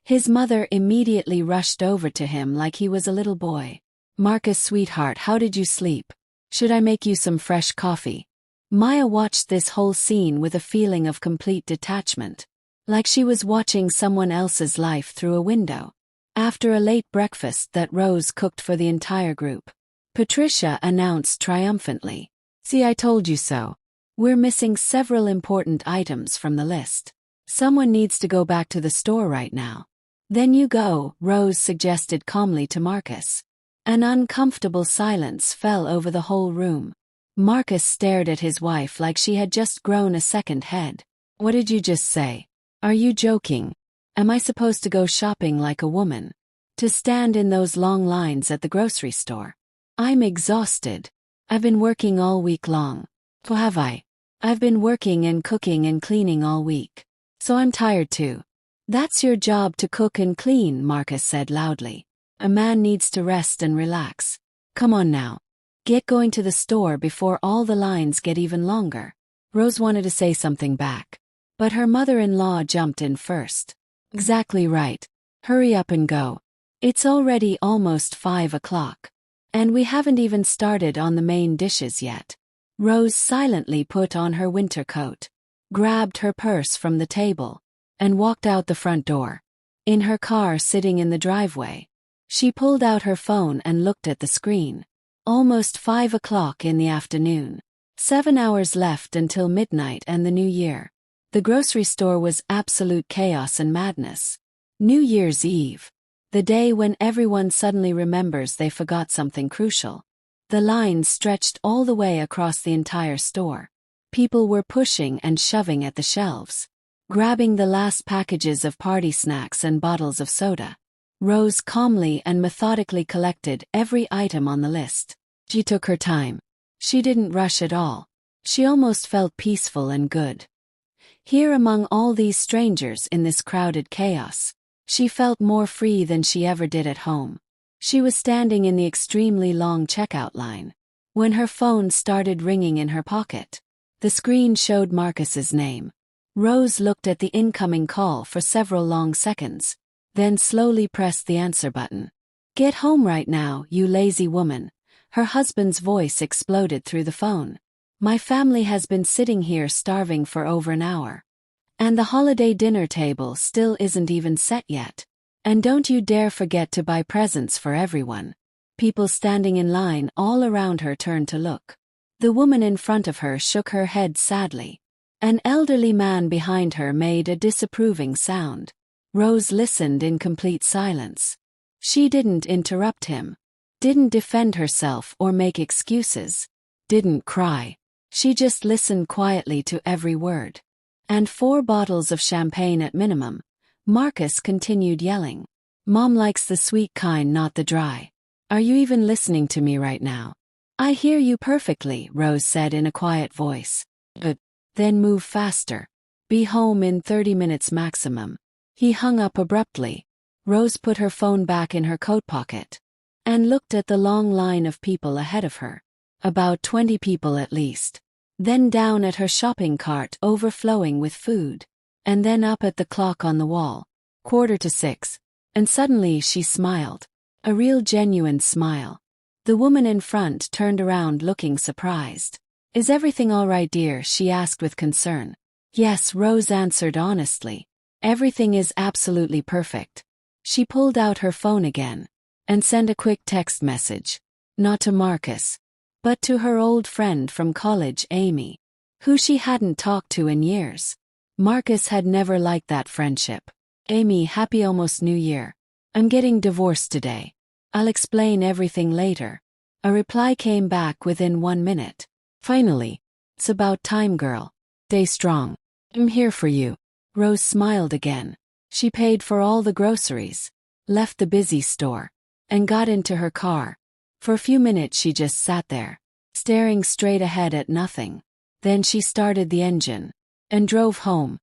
His mother immediately rushed over to him like he was a little boy. Marcus, sweetheart, how did you sleep? Should I make you some fresh coffee? Maya watched this whole scene with a feeling of complete detachment, like she was watching someone else's life through a window. After a late breakfast that Rose cooked for the entire group, Patricia announced triumphantly, "See, I told you so. We're missing several important items from the list. Someone needs to go back to the store right now." "Then you go," Rose suggested calmly to Marcus. An uncomfortable silence fell over the whole room. Marcus stared at his wife like she had just grown a second head. "What did you just say? Are you joking? Am I supposed to go shopping like a woman? To stand in those long lines at the grocery store? I'm exhausted. I've been working all week long. So have I. I've been working and cooking and cleaning all week. So I'm tired too. That's your job to cook and clean, Marcus said loudly. A man needs to rest and relax. Come on now. Get going to the store before all the lines get even longer. Rose wanted to say something back, but her mother-in-law jumped in first. Exactly right. Hurry up and go. It's already almost 5 o'clock. And we haven't even started on the main dishes yet. Rose silently put on her winter coat, grabbed her purse from the table, and walked out the front door. In her car sitting in the driveway, she pulled out her phone and looked at the screen. Almost 5 o'clock in the afternoon. 7 hours left until midnight and the new year. The grocery store was absolute chaos and madness. New Year's Eve. The day when everyone suddenly remembers they forgot something crucial. The lines stretched all the way across the entire store. People were pushing and shoving at the shelves, grabbing the last packages of party snacks and bottles of soda. Rose calmly and methodically collected every item on the list. She took her time. She didn't rush at all. She almost felt peaceful and good. Here among all these strangers in this crowded chaos, she felt more free than she ever did at home. She was standing in the extremely long checkout line when her phone started ringing in her pocket. The screen showed Marcus's name. Rose looked at the incoming call for several long seconds, then slowly pressed the answer button. "Get home right now, you lazy woman." Her husband's voice exploded through the phone. "My family has been sitting here starving for over an hour. And the holiday dinner table still isn't even set yet. And don't you dare forget to buy presents for everyone." People standing in line all around her turned to look. The woman in front of her shook her head sadly. An elderly man behind her made a disapproving sound. Rose listened in complete silence. She didn't interrupt him, didn't defend herself or make excuses, didn't cry. She just listened quietly to every word. "And 4 bottles of champagne at minimum," Marcus continued yelling. "Mom likes the sweet kind, not the dry. Are you even listening to me right now?" "I hear you perfectly," Rose said in a quiet voice. "But then move faster. Be home in 30 minutes maximum." He hung up abruptly. Rose put her phone back in her coat pocket and looked at the long line of people ahead of her. About 20 people at least. Then down at her shopping cart overflowing with food. And then up at the clock on the wall. 6:15. And suddenly she smiled. A real genuine smile. The woman in front turned around looking surprised. "Is everything all right, dear?" she asked with concern. "Yes," Rose answered honestly. "Everything is absolutely perfect." She pulled out her phone again and sent a quick text message. Not to Marcus, but to her old friend from college, Amy, who she hadn't talked to in years. Marcus had never liked that friendship. "Amy, happy almost New Year. I'm getting divorced today. I'll explain everything later." A reply came back within 1 minute. "Finally. It's about time, girl. Stay strong. I'm here for you." Rose smiled again. She paid for all the groceries, left the busy store, and got into her car. For a few minutes she just sat there, staring straight ahead at nothing. Then she started the engine and drove home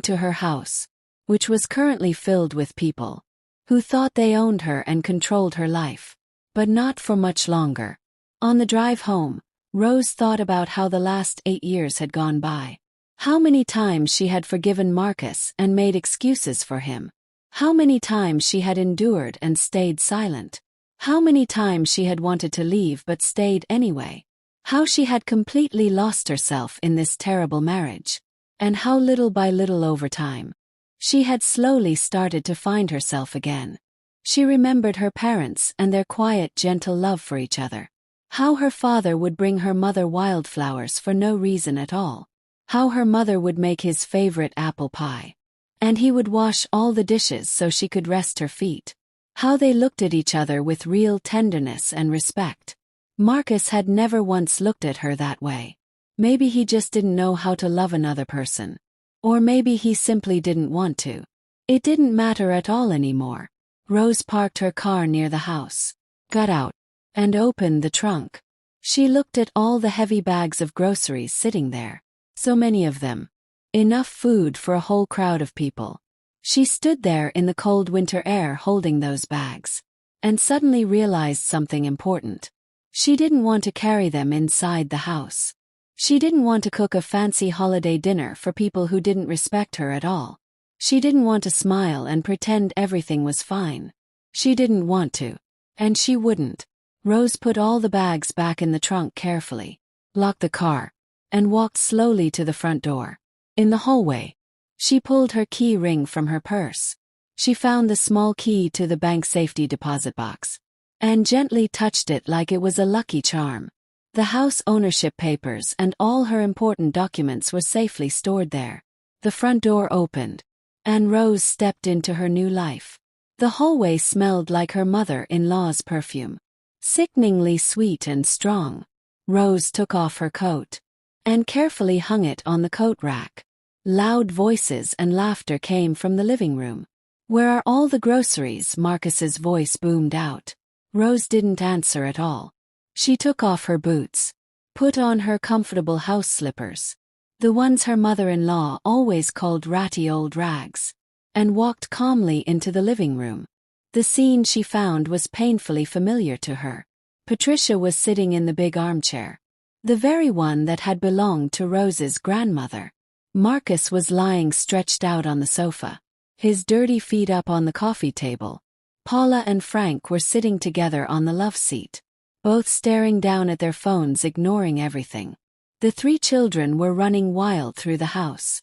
to her house, which was currently filled with people who thought they owned her and controlled her life. But not for much longer. On the drive home, Rose thought about how the last 8 years had gone by. How many times she had forgiven Marcus and made excuses for him. How many times she had endured and stayed silent. How many times she had wanted to leave but stayed anyway. How she had completely lost herself in this terrible marriage. And how little by little over time, she had slowly started to find herself again. She remembered her parents and their quiet, gentle love for each other. How her father would bring her mother wildflowers for no reason at all. How her mother would make his favorite apple pie. And he would wash all the dishes so she could rest her feet. How they looked at each other with real tenderness and respect. Marcus had never once looked at her that way. Maybe he just didn't know how to love another person. Or maybe he simply didn't want to. It didn't matter at all anymore. Rose parked her car near the house, got out, and opened the trunk. She looked at all the heavy bags of groceries sitting there. So many of them. Enough food for a whole crowd of people. She stood there in the cold winter air holding those bags. And suddenly realized something important. She didn't want to carry them inside the house. She didn't want to cook a fancy holiday dinner for people who didn't respect her at all. She didn't want to smile and pretend everything was fine. She didn't want to. And she wouldn't. Rose put all the bags back in the trunk carefully, locked the car, and walked slowly to the front door. In the hallway, she pulled her key ring from her purse. She found the small key to the bank safety deposit box, and gently touched it like it was a lucky charm. The house ownership papers and all her important documents were safely stored there. The front door opened, and Rose stepped into her new life. The hallway smelled like her mother-in-law's perfume. Sickeningly sweet and strong. Rose took off her coat and carefully hung it on the coat rack. Loud voices and laughter came from the living room. "Where are all the groceries?" Marcus's voice boomed out. Rose didn't answer at all. She took off her boots, put on her comfortable house slippers, the ones her mother-in-law always called ratty old rags, and walked calmly into the living room. The scene she found was painfully familiar to her. Patricia was sitting in the big armchair, the very one that had belonged to Rose's grandmother. Marcus was lying stretched out on the sofa, his dirty feet up on the coffee table. Paula and Frank were sitting together on the love seat, both staring down at their phones, ignoring everything. The three children were running wild through the house,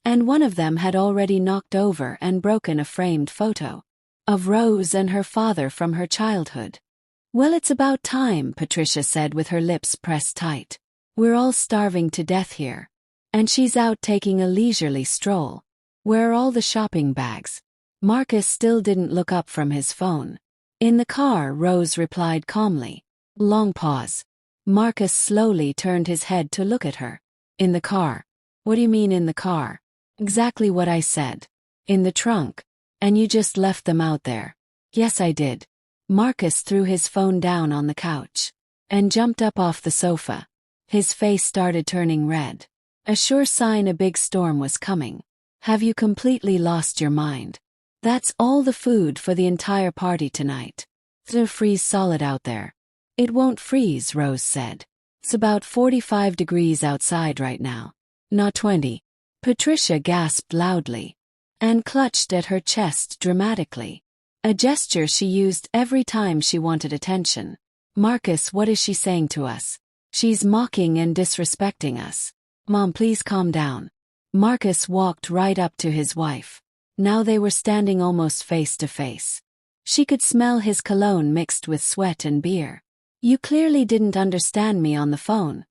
and one of them had already knocked over and broken a framed photo of Rose and her father from her childhood. "Well, it's about time," Patricia said with her lips pressed tight. "We're all starving to death here. And she's out taking a leisurely stroll. Where are all the shopping bags?" Marcus still didn't look up from his phone. "In the car," Rose replied calmly. Long pause. Marcus slowly turned his head to look at her. "In the car? What do you mean in the car?" "Exactly what I said. In the trunk. And you just left them out there." "Yes, I did." Marcus threw his phone down on the couch and jumped up off the sofa. His face started turning red. A sure sign a big storm was coming. "Have you completely lost your mind? That's all the food for the entire party tonight. It'll freeze solid out there." "It won't freeze," Rose said. "It's about 45 degrees outside right now. Not 20. Patricia gasped loudly and clutched at her chest dramatically, a gesture she used every time she wanted attention. "Marcus, what is she saying to us? She's mocking and disrespecting us. Mom, please calm down." Marcus walked right up to his wife. Now they were standing almost face to face. She could smell his cologne mixed with sweat and beer. "You clearly didn't understand me on the phone,"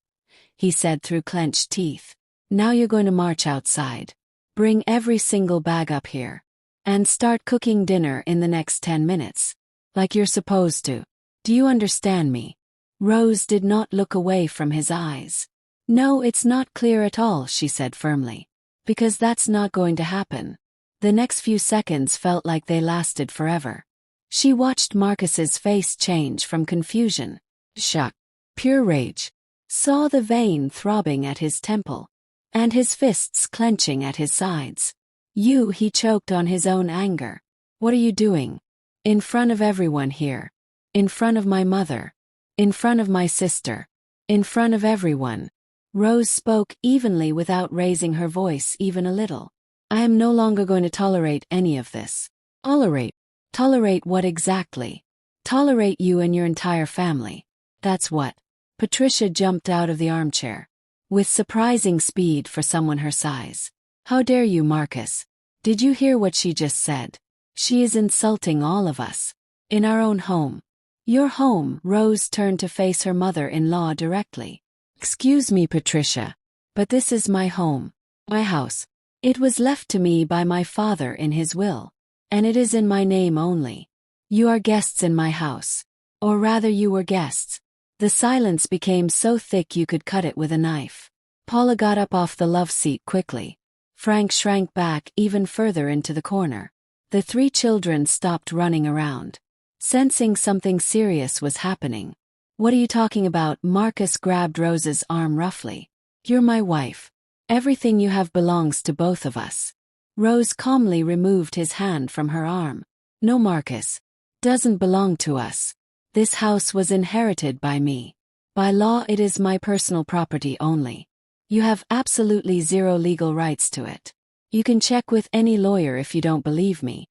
he said through clenched teeth. "Now you're going to march outside. Bring every single bag up here. And start cooking dinner in the next 10 minutes. Like you're supposed to. Do you understand me?" Rose did not look away from his eyes. "No, it's not clear at all," she said firmly. "Because that's not going to happen." The next few seconds felt like they lasted forever. She watched Marcus's face change from confusion, shock, pure rage, saw the vein throbbing at his temple, and his fists clenching at his sides. "You," he choked on his own anger. "What are you doing? In front of everyone here. In front of my mother. In front of my sister. In front of everyone." Rose spoke evenly without raising her voice even a little. "I am no longer going to tolerate any of this." "Tolerate? Tolerate what exactly?" "Tolerate you and your entire family. That's what." Patricia jumped out of the armchair with surprising speed for someone her size. "How dare you, Marcus? Did you hear what she just said? She is insulting all of us. In our own home." "Your home." Rose turned to face her mother-in-law directly. "Excuse me, Patricia, but this is my home. My house. It was left to me by my father in his will. And it is in my name only. You are guests in my house. Or rather, you were guests." The silence became so thick you could cut it with a knife. Paula got up off the love seat quickly. Frank shrank back even further into the corner. The three children stopped running around, sensing something serious was happening. "What are you talking about?" Marcus grabbed Rose's arm roughly. "You're my wife. Everything you have belongs to both of us. Rose calmly removed his hand from her arm. No, Marcus. Doesn't belong to us. This house was inherited by me. By law, it is my personal property only. You have absolutely zero legal rights to it. You can check with any lawyer if you don't believe me.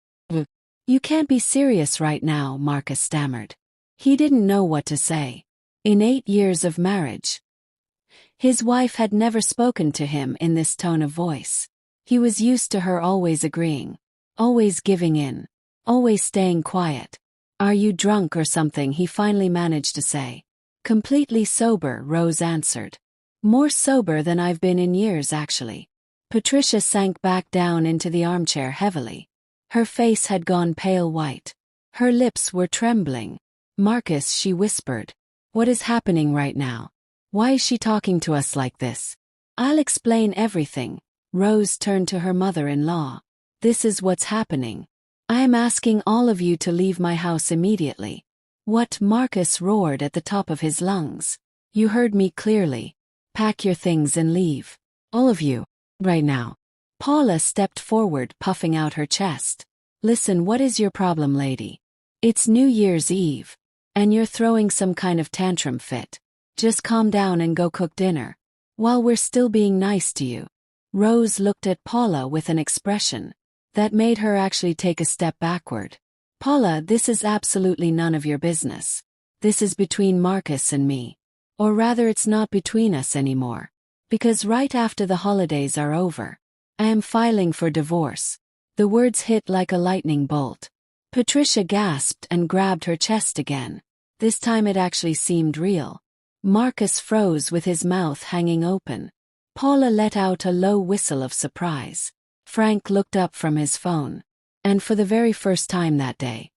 You can't be serious right now, Marcus stammered. He didn't know what to say. In 8 years of marriage, his wife had never spoken to him in this tone of voice. He was used to her always agreeing, always giving in, always staying quiet. Are you drunk or something? He finally managed to say. Completely sober, Rose answered. More sober than I've been in years, actually. Patricia sank back down into the armchair heavily. Her face had gone pale white. Her lips were trembling. Marcus, she whispered. What is happening right now? Why is she talking to us like this? I'll explain everything. Rose turned to her mother-in-law. This is what's happening. I am asking all of you to leave my house immediately. What? Marcus roared at the top of his lungs. You heard me clearly. Pack your things and leave. All of you. Right now. Paula stepped forward, puffing out her chest. Listen, what is your problem, lady? It's New Year's Eve. And you're throwing some kind of tantrum fit. Just calm down and go cook dinner. While we're still being nice to you. Rose looked at Paula with an expression that made her actually take a step backward. Paula, this is absolutely none of your business. This is between Marcus and me. Or rather, it's not between us anymore. Because right after the holidays are over, I am filing for divorce. The words hit like a lightning bolt. Patricia gasped and grabbed her chest again. This time it actually seemed real. Marcus froze with his mouth hanging open. Paula let out a low whistle of surprise. Frank looked up from his phone. And for the very first time that day,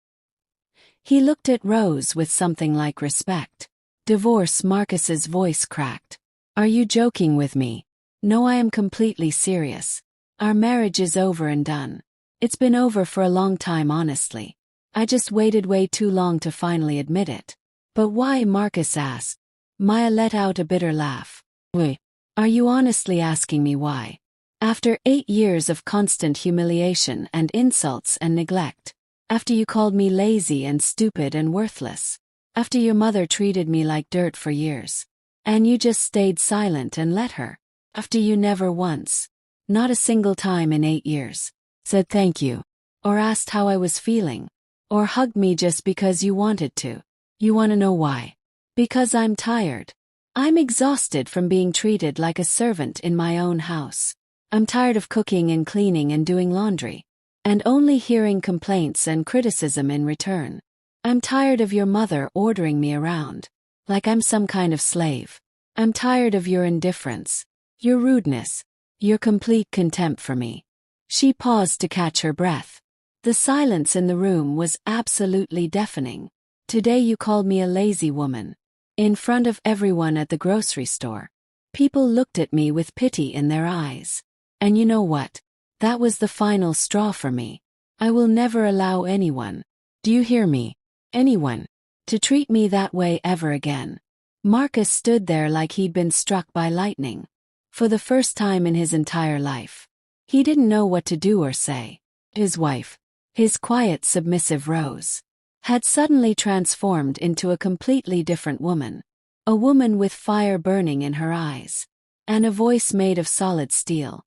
he looked at Rose with something like respect. Divorce? Marcus's voice cracked. Are you joking with me? No, I am completely serious. Our marriage is over and done. It's been over for a long time, honestly. I just waited way too long to finally admit it. But why? Marcus asked. Maya let out a bitter laugh. Wait, are you honestly asking me why? After 8 years of constant humiliation and insults and neglect, after you called me lazy and stupid and worthless, after your mother treated me like dirt for years, and you just stayed silent and let her, after you never once, not a single time in 8 years, said thank you, or asked how I was feeling, or hugged me just because you wanted to. You want to know why? Because I'm tired. I'm exhausted from being treated like a servant in my own house. I'm tired of cooking and cleaning and doing laundry, and only hearing complaints and criticism in return. I'm tired of your mother ordering me around, like I'm some kind of slave. I'm tired of your indifference, your rudeness, your complete contempt for me. She paused to catch her breath. The silence in the room was absolutely deafening. Today you called me a lazy woman. In front of everyone at the grocery store. People looked at me with pity in their eyes. And you know what? That was the final straw for me. I will never allow anyone, do you hear me? Anyone, to treat me that way ever again. Marcus stood there like he'd been struck by lightning. For the first time in his entire life. He didn't know what to do or say. His wife, his quiet, submissive Rose, had suddenly transformed into a completely different woman. A woman with fire burning in her eyes. And a voice made of solid steel.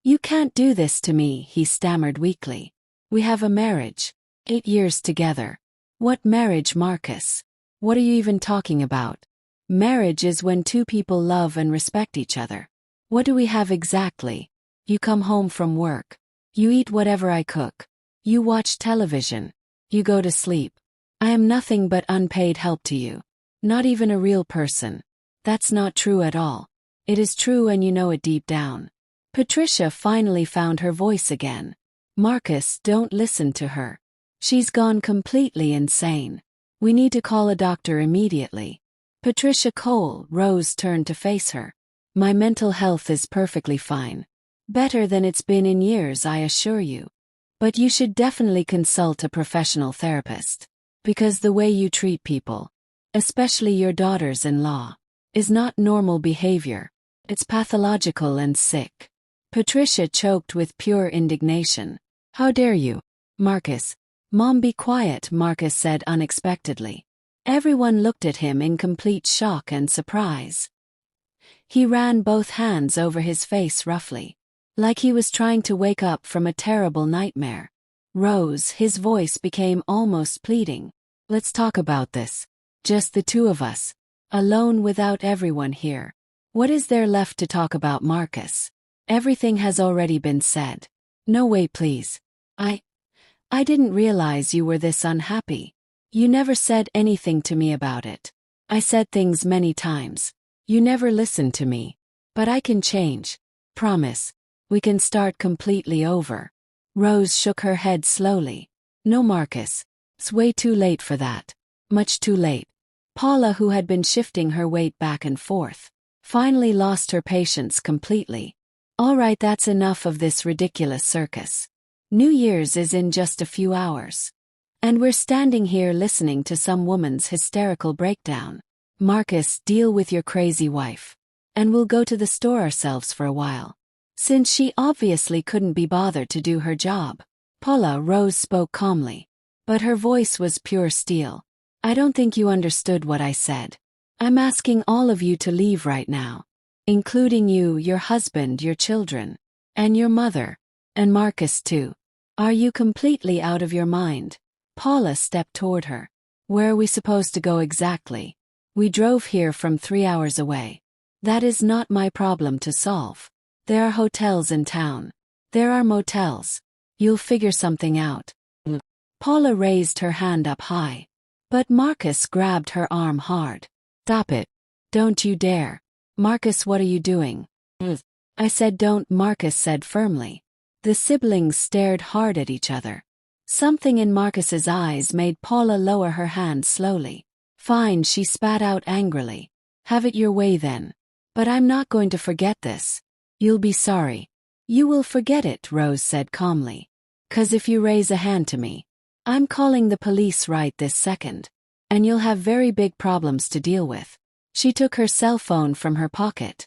You can't do this to me, he stammered weakly. We have a marriage. 8 years together. What marriage, Marcus? What are you even talking about? Marriage is when two people love and respect each other. What do we have exactly? You come home from work. You eat whatever I cook. You watch television. You go to sleep. I am nothing but unpaid help to you. Not even a real person. That's not true at all. It is true and you know it deep down. Patricia finally found her voice again. Marcus, don't listen to her. She's gone completely insane. We need to call a doctor immediately. Patricia Cole. Rose turned to face her. My mental health is perfectly fine. Better than it's been in years, I assure you. But you should definitely consult a professional therapist. Because the way you treat people, especially your daughters-in-law, is not normal behavior. It's pathological and sick. Patricia choked with pure indignation. How dare you? Marcus. Mom, be quiet, Marcus said unexpectedly. Everyone looked at him in complete shock and surprise. He ran both hands over his face roughly, like he was trying to wake up from a terrible nightmare. Rose, his voice became almost pleading. Let's talk about this. Just the two of us. Alone without everyone here. What is there left to talk about, Marcus? Everything has already been said. No way, please. I didn't realize you were this unhappy. You never said anything to me about it. I said things many times. You never listened to me. But I can change. Promise. We can start completely over. Rose shook her head slowly. No, Marcus. It's way too late for that. Much too late. Paula, who had been shifting her weight back and forth, finally lost her patience completely. All right, that's enough of this ridiculous circus. New Year's is in just a few hours. And we're standing here listening to some woman's hysterical breakdown. Marcus, deal with your crazy wife. And we'll go to the store ourselves for a while. Since she obviously couldn't be bothered to do her job. Paula, Rose spoke calmly. But her voice was pure steel. I don't think you understood what I said. I'm asking all of you to leave right now. Including you, your husband, your children. And your mother. And Marcus too. Are you completely out of your mind? Paula stepped toward her. Where are we supposed to go exactly? We drove here from 3 hours away. That is not my problem to solve. There are hotels in town. There are motels. You'll figure something out. Paula raised her hand up high. But Marcus grabbed her arm hard. Stop it. Don't you dare. Marcus, what are you doing? I said don't, Marcus said firmly. The siblings stared hard at each other. Something in Marcus's eyes made Paula lower her hand slowly. Fine, she spat out angrily. Have it your way then. But I'm not going to forget this. You'll be sorry. You will forget it, Rose said calmly. 'Cause if you raise a hand to me, I'm calling the police right this second. And you'll have very big problems to deal with. She took her cell phone from her pocket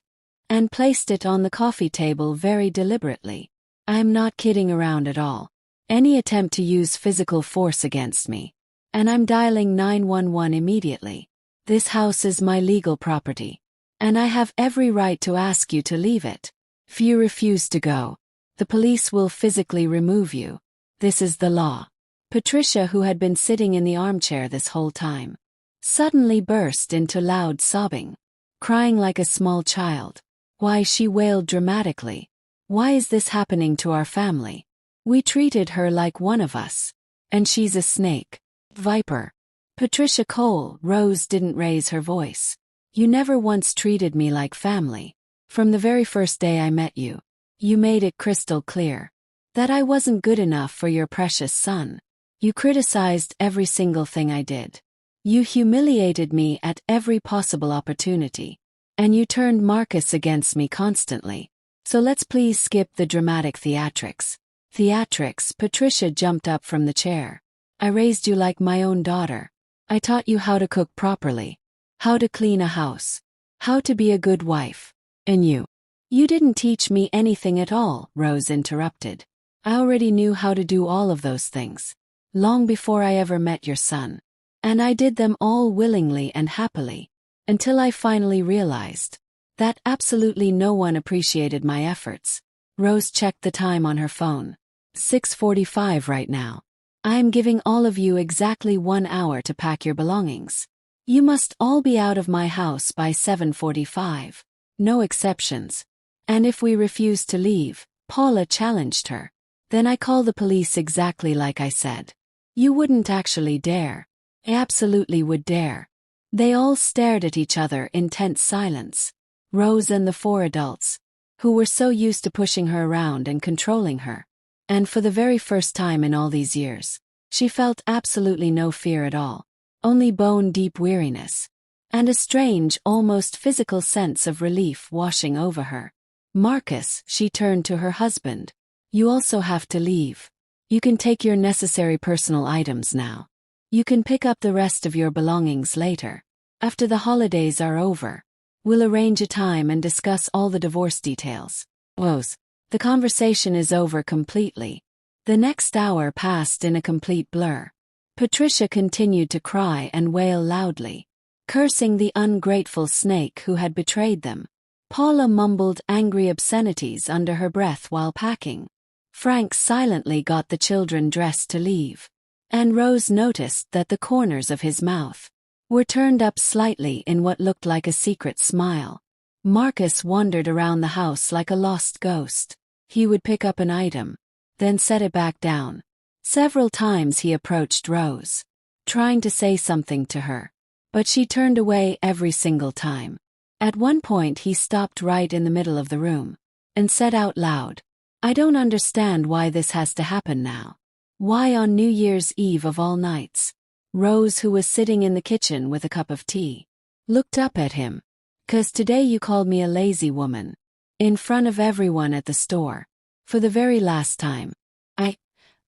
and placed it on the coffee table very deliberately. I'm not kidding around at all. Any attempt to use physical force against me. And I'm dialing 911 immediately. This house is my legal property. And I have every right to ask you to leave it. If you refuse to go, the police will physically remove you. This is the law. Patricia, who had been sitting in the armchair this whole time, suddenly burst into loud sobbing, crying like a small child. Why, she wailed dramatically. Why is this happening to our family? We treated her like one of us. And she's a snake. Viper. Patricia Cole, Rose didn't raise her voice. You never once treated me like family. From the very first day I met you, you made it crystal clear that I wasn't good enough for your precious son. You criticized every single thing I did. You humiliated me at every possible opportunity. And you turned Marcus against me constantly. So let's please skip the dramatic theatrics. Theatrics, Patricia jumped up from the chair. I raised you like my own daughter. I taught you how to cook properly, how to clean a house, how to be a good wife. And you didn't teach me anything at all, Rose interrupted. I already knew how to do all of those things, long before I ever met your son. And I did them all willingly and happily, until I finally realized that absolutely no one appreciated my efforts. Rose checked the time on her phone. 6:45 right now. I'm giving all of you exactly 1 hour to pack your belongings. You must all be out of my house by 7:45. No exceptions. And if we refuse to leave, Paula challenged her, then I call the police exactly like I said. You wouldn't actually dare. I absolutely would dare. They all stared at each other in tense silence. Rose and the 4 adults, who were so used to pushing her around and controlling her. And for the very first time in all these years, she felt absolutely no fear at all, only bone-deep weariness, and a strange, almost physical sense of relief washing over her. Marcus, she turned to her husband. You also have to leave. You can take your necessary personal items now. You can pick up the rest of your belongings later, after the holidays are over. We'll arrange a time and discuss all the divorce details. Rose. The conversation is over completely. The next hour passed in a complete blur. Patricia continued to cry and wail loudly, cursing the ungrateful snake who had betrayed them. Paula mumbled angry obscenities under her breath while packing. Frank silently got the children dressed to leave, and Rose noticed that the corners of his mouth were turned up slightly in what looked like a secret smile. Marcus wandered around the house like a lost ghost. He would pick up an item, then set it back down. Several times he approached Rose, trying to say something to her, but she turned away every single time. At one point he stopped right in the middle of the room, and said out loud, "I don't understand why this has to happen now. Why on New Year's Eve of all nights?" Rose, who was sitting in the kitchen with a cup of tea, looked up at him. "'Cause today you called me a lazy woman. In front of everyone at the store. For the very last time.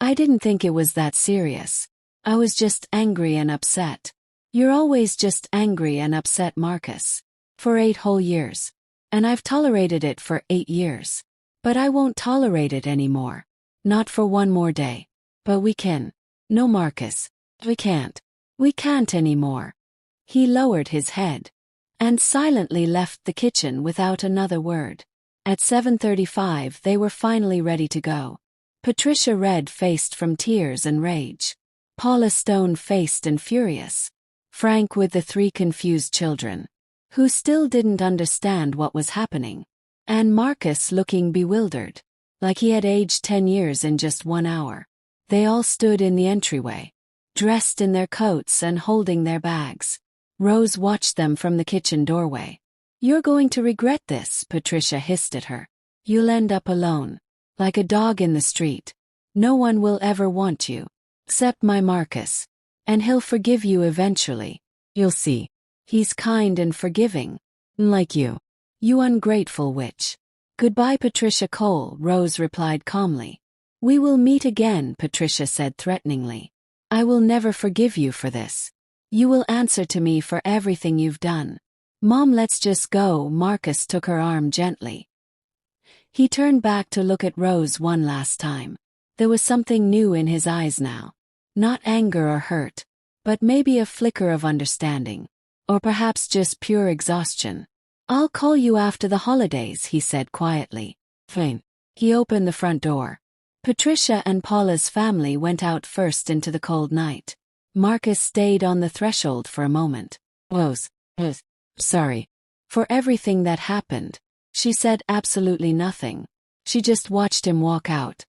I didn't think it was that serious. I was just angry and upset." "You're always just angry and upset, Marcus. For 8 whole years. And I've tolerated it for 8 years. But I won't tolerate it anymore. Not for one more day. But we can." "No, Marcus. We can't. We can't anymore." He lowered his head and silently left the kitchen without another word. At 7:35 they were finally ready to go. Patricia red-faced from tears and rage. Paula stone-faced and furious. Frank with the 3 confused children, who still didn't understand what was happening. And Marcus looking bewildered, like he had aged 10 years in just 1 hour. They all stood in the entryway, dressed in their coats and holding their bags. Rose watched them from the kitchen doorway. "You're going to regret this," Patricia hissed at her. "You'll end up alone, like a dog in the street. No one will ever want you, except my Marcus. And he'll forgive you eventually. You'll see. He's kind and forgiving. Like you. You ungrateful witch." "Goodbye, Patricia Cole," Rose replied calmly. "We will meet again," Patricia said threateningly. "I will never forgive you for this. You will answer to me for everything you've done." "Mom, let's just go." Marcus took her arm gently. He turned back to look at Rose one last time. There was something new in his eyes now. Not anger or hurt, but maybe a flicker of understanding. Or perhaps just pure exhaustion. "I'll call you after the holidays," he said quietly. Fine. He opened the front door. Patricia and Paula's family went out first into the cold night. Marcus stayed on the threshold for a moment. "Rose, sorry. For everything that happened." She said absolutely nothing. She just watched him walk out.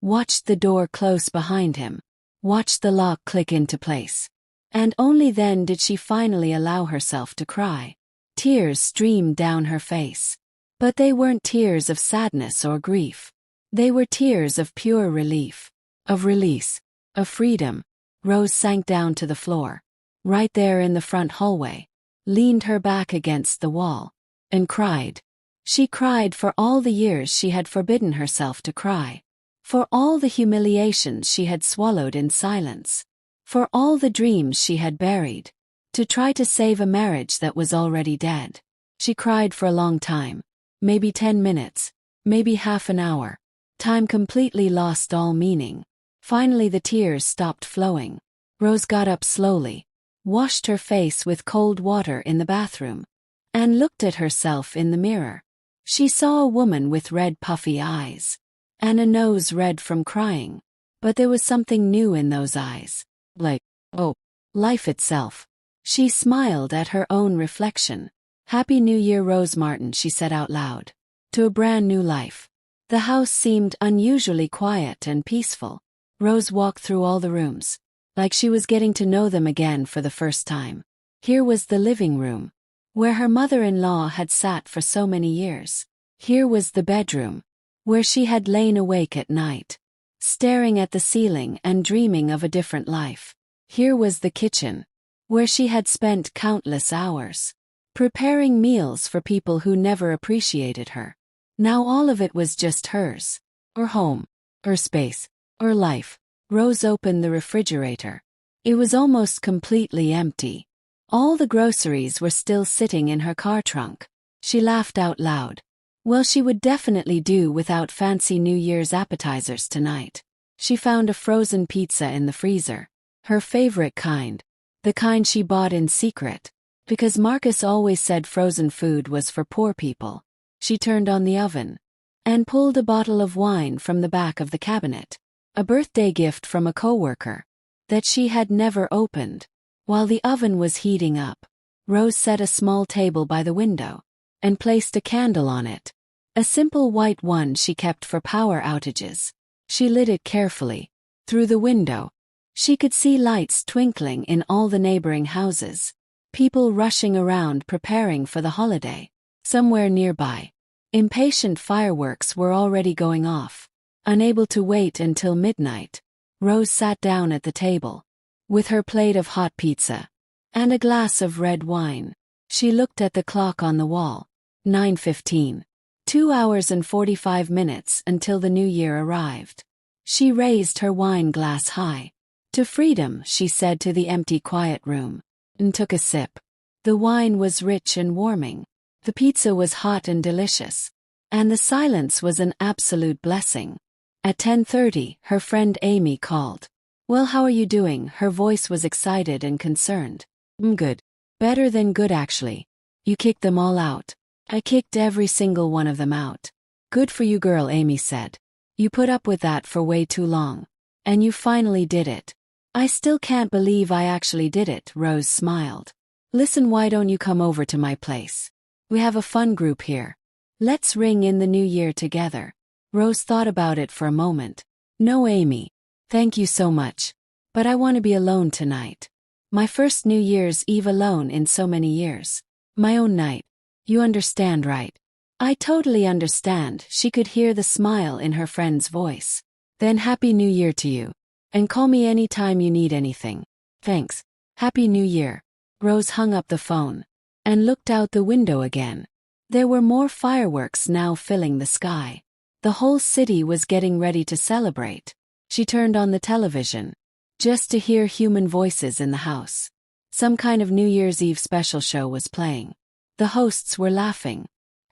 Watched the door close behind him. Watched the lock click into place. And only then did she finally allow herself to cry. Tears streamed down her face. But they weren't tears of sadness or grief. They were tears of pure relief. Of release. Of freedom. Rose sank down to the floor. Right there in the front hallway. Leaned her back against the wall. And cried. She cried for all the years she had forbidden herself to cry. For all the humiliations she had swallowed in silence. For all the dreams she had buried. To try to save a marriage that was already dead. She cried for a long time. Maybe 10 minutes. Maybe half an hour. Time completely lost all meaning. Finally the tears stopped flowing. Rose got up slowly. Washed her face with cold water in the bathroom. And looked at herself in the mirror. She saw a woman with red puffy eyes. And a nose red from crying. But there was something new in those eyes. Like, oh, life itself. She smiled at her own reflection. "Happy New Year, Rose Martin," she said out loud. "To a brand new life." The house seemed unusually quiet and peaceful. Rose walked through all the rooms. Like she was getting to know them again for the first time. Here was the living room. Where her mother-in-law had sat for so many years. Here was the bedroom. Where she had lain awake at night. Staring at the ceiling and dreaming of a different life. Here was the kitchen. Where she had spent countless hours. Preparing meals for people who never appreciated her. Now all of it was just hers. Her home. Her space. Her life. Rose opened the refrigerator. It was almost completely empty. All the groceries were still sitting in her car trunk. She laughed out loud. Well, she would definitely do without fancy New Year's appetizers tonight. She found a frozen pizza in the freezer. Her favorite kind. The kind she bought in secret. Because Marcus always said frozen food was for poor people. She turned on the oven and pulled a bottle of wine from the back of the cabinet. A birthday gift from a coworker that she had never opened. While the oven was heating up, Rose set a small table by the window and placed a candle on it. A simple white one she kept for power outages. She lit it carefully. Through the window, she could see lights twinkling in all the neighboring houses. People rushing around preparing for the holiday. Somewhere nearby, impatient fireworks were already going off. Unable to wait until midnight, Rose sat down at the table. With her plate of hot pizza and a glass of red wine, she looked at the clock on the wall. 9:15. 2 hours and 45 minutes until the new year arrived. She raised her wine glass high. To freedom, she said to the empty quiet room, and took a sip. The wine was rich and warming. The pizza was hot and delicious. And the silence was an absolute blessing. At 10:30, her friend Amy called. Well, how are you doing? Her voice was excited and concerned. Good. Better than good, actually. You kicked them all out. I kicked every single one of them out. Good for you, girl, Amy said. You put up with that for way too long. And you finally did it. I still can't believe I actually did it, Rose smiled. Listen, why don't you come over to my place? We have a fun group here. Let's ring in the new year together. Rose thought about it for a moment. No, Amy. Thank you so much. But I want to be alone tonight. My first New Year's Eve alone in so many years. My own night. You understand, right? I totally understand. She could hear the smile in her friend's voice. Then Happy New Year to you. And call me anytime you need anything. Thanks. Happy New Year. Rose hung up the phone and looked out the window again. There were more fireworks now filling the sky. The whole city was getting ready to celebrate. She turned on the television just to hear human voices in the house. Some kind of New Year's Eve special show was playing. The hosts were laughing,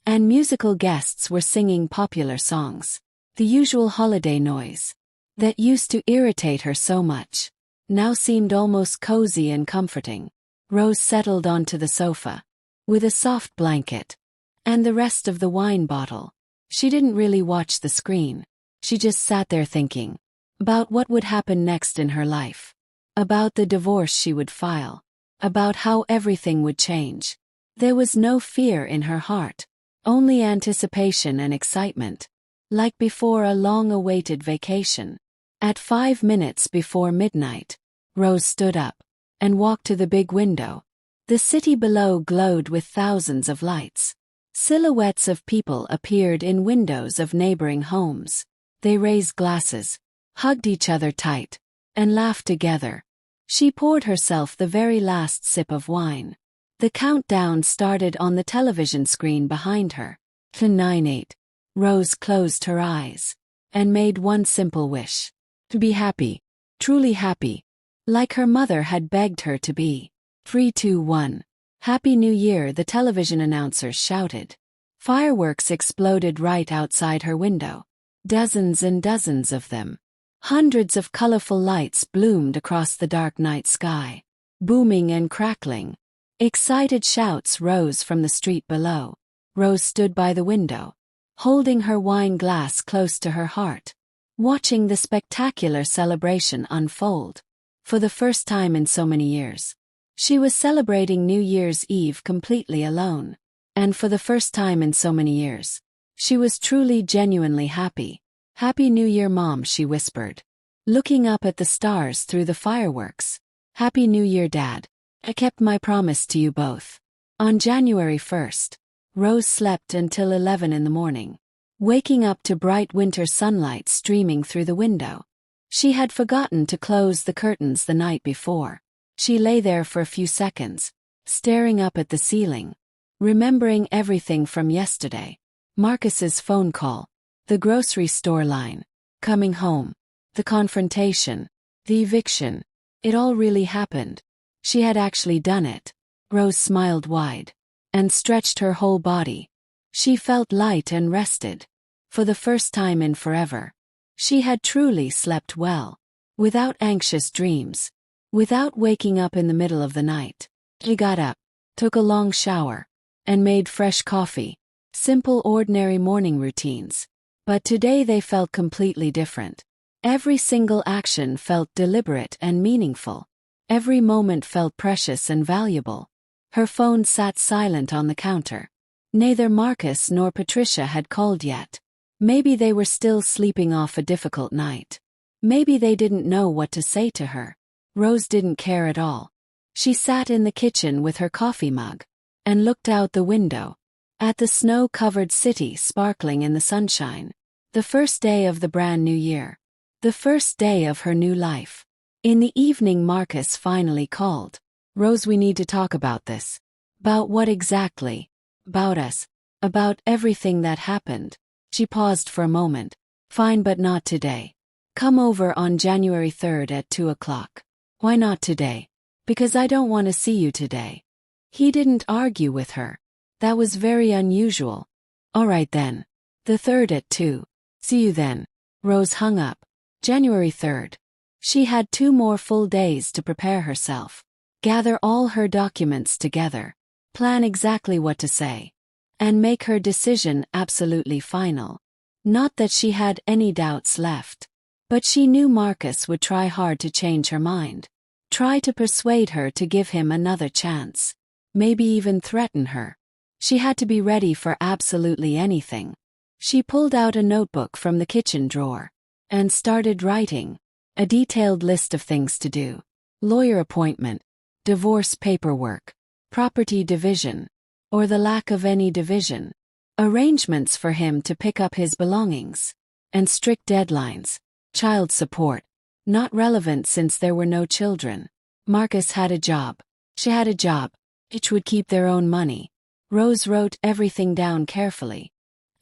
and musical guests were singing popular songs. The usual holiday noise that used to irritate her so much now seemed almost cozy and comforting. Rose settled onto the sofa with a soft blanket and the rest of the wine bottle. She didn't really watch the screen. She just sat there thinking about what would happen next in her life, about the divorce she would file, about how everything would change. There was no fear in her heart, only anticipation and excitement, like before a long-awaited vacation. At 5 minutes before midnight, Rose stood up and walked to the big window. The city below glowed with thousands of lights. Silhouettes of people appeared in windows of neighboring homes. They raised glasses, hugged each other tight, and laughed together. She poured herself the very last sip of wine. The countdown started on the television screen behind her. 9:08. Rose closed her eyes and made one simple wish. To be happy. Truly happy. Like her mother had begged her to be. 3, 2, 1. Happy New Year, the television announcers shouted. Fireworks exploded right outside her window. Dozens and dozens of them. Hundreds of colorful lights bloomed across the dark night sky, booming and crackling. Excited shouts rose from the street below. Rose stood by the window, holding her wine glass close to her heart, watching the spectacular celebration unfold. For the first time in so many years, she was celebrating New Year's Eve completely alone. And for the first time in so many years, she was truly genuinely happy. Happy New Year, Mom, she whispered, looking up at the stars through the fireworks. Happy New Year, Dad. I kept my promise to you both. On January 1st, Rose slept until 11 in the morning, waking up to bright winter sunlight streaming through the window. She had forgotten to close the curtains the night before. She lay there for a few seconds, staring up at the ceiling, remembering everything from yesterday. Marcus's phone call, the grocery store line, coming home, the confrontation, the eviction. It all really happened. She had actually done it. Rose smiled wide and stretched her whole body. She felt light and rested. For the first time in forever, she had truly slept well, without anxious dreams, without waking up in the middle of the night. She got up, took a long shower, and made fresh coffee. Simple, ordinary morning routines. But today they felt completely different. Every single action felt deliberate and meaningful. Every moment felt precious and valuable. Her phone sat silent on the counter. Neither Marcus nor Patricia had called yet. Maybe they were still sleeping off a difficult night. Maybe they didn't know what to say to her. Rose didn't care at all. She sat in the kitchen with her coffee mug and looked out the window at the snow-covered city sparkling in the sunshine. The first day of the brand new year. The first day of her new life. In the evening, Marcus finally called. Rose, we need to talk about this. About what exactly? About us. About everything that happened. She paused for a moment. Fine, but not today. Come over on January 3rd at 2 o'clock. Why not today? Because I don't want to see you today. He didn't argue with her. That was very unusual. All right then. The 3rd at 2. See you then. Rose hung up. January 3rd. She had 2 more full days to prepare herself. Gather all her documents together. Plan exactly what to say. And make her decision absolutely final. Not that she had any doubts left. But she knew Marcus would try hard to change her mind. Try to persuade her to give him another chance. Maybe even threaten her. She had to be ready for absolutely anything. She pulled out a notebook from the kitchen drawer and started writing a detailed list of things to do. Lawyer appointment, divorce paperwork, property division, or the lack of any division, arrangements for him to pick up his belongings, and strict deadlines, child support, not relevant since there were no children. Marcus had a job. She had a job. Each would keep their own money. Rose wrote everything down carefully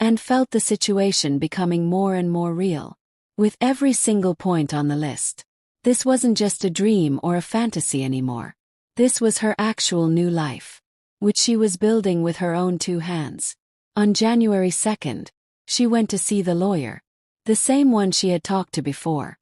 and felt the situation becoming more and more real. With every single point on the list. This wasn't just a dream or a fantasy anymore. This was her actual new life, which she was building with her own 2 hands. On January 2nd, she went to see the lawyer, the same one she had talked to before.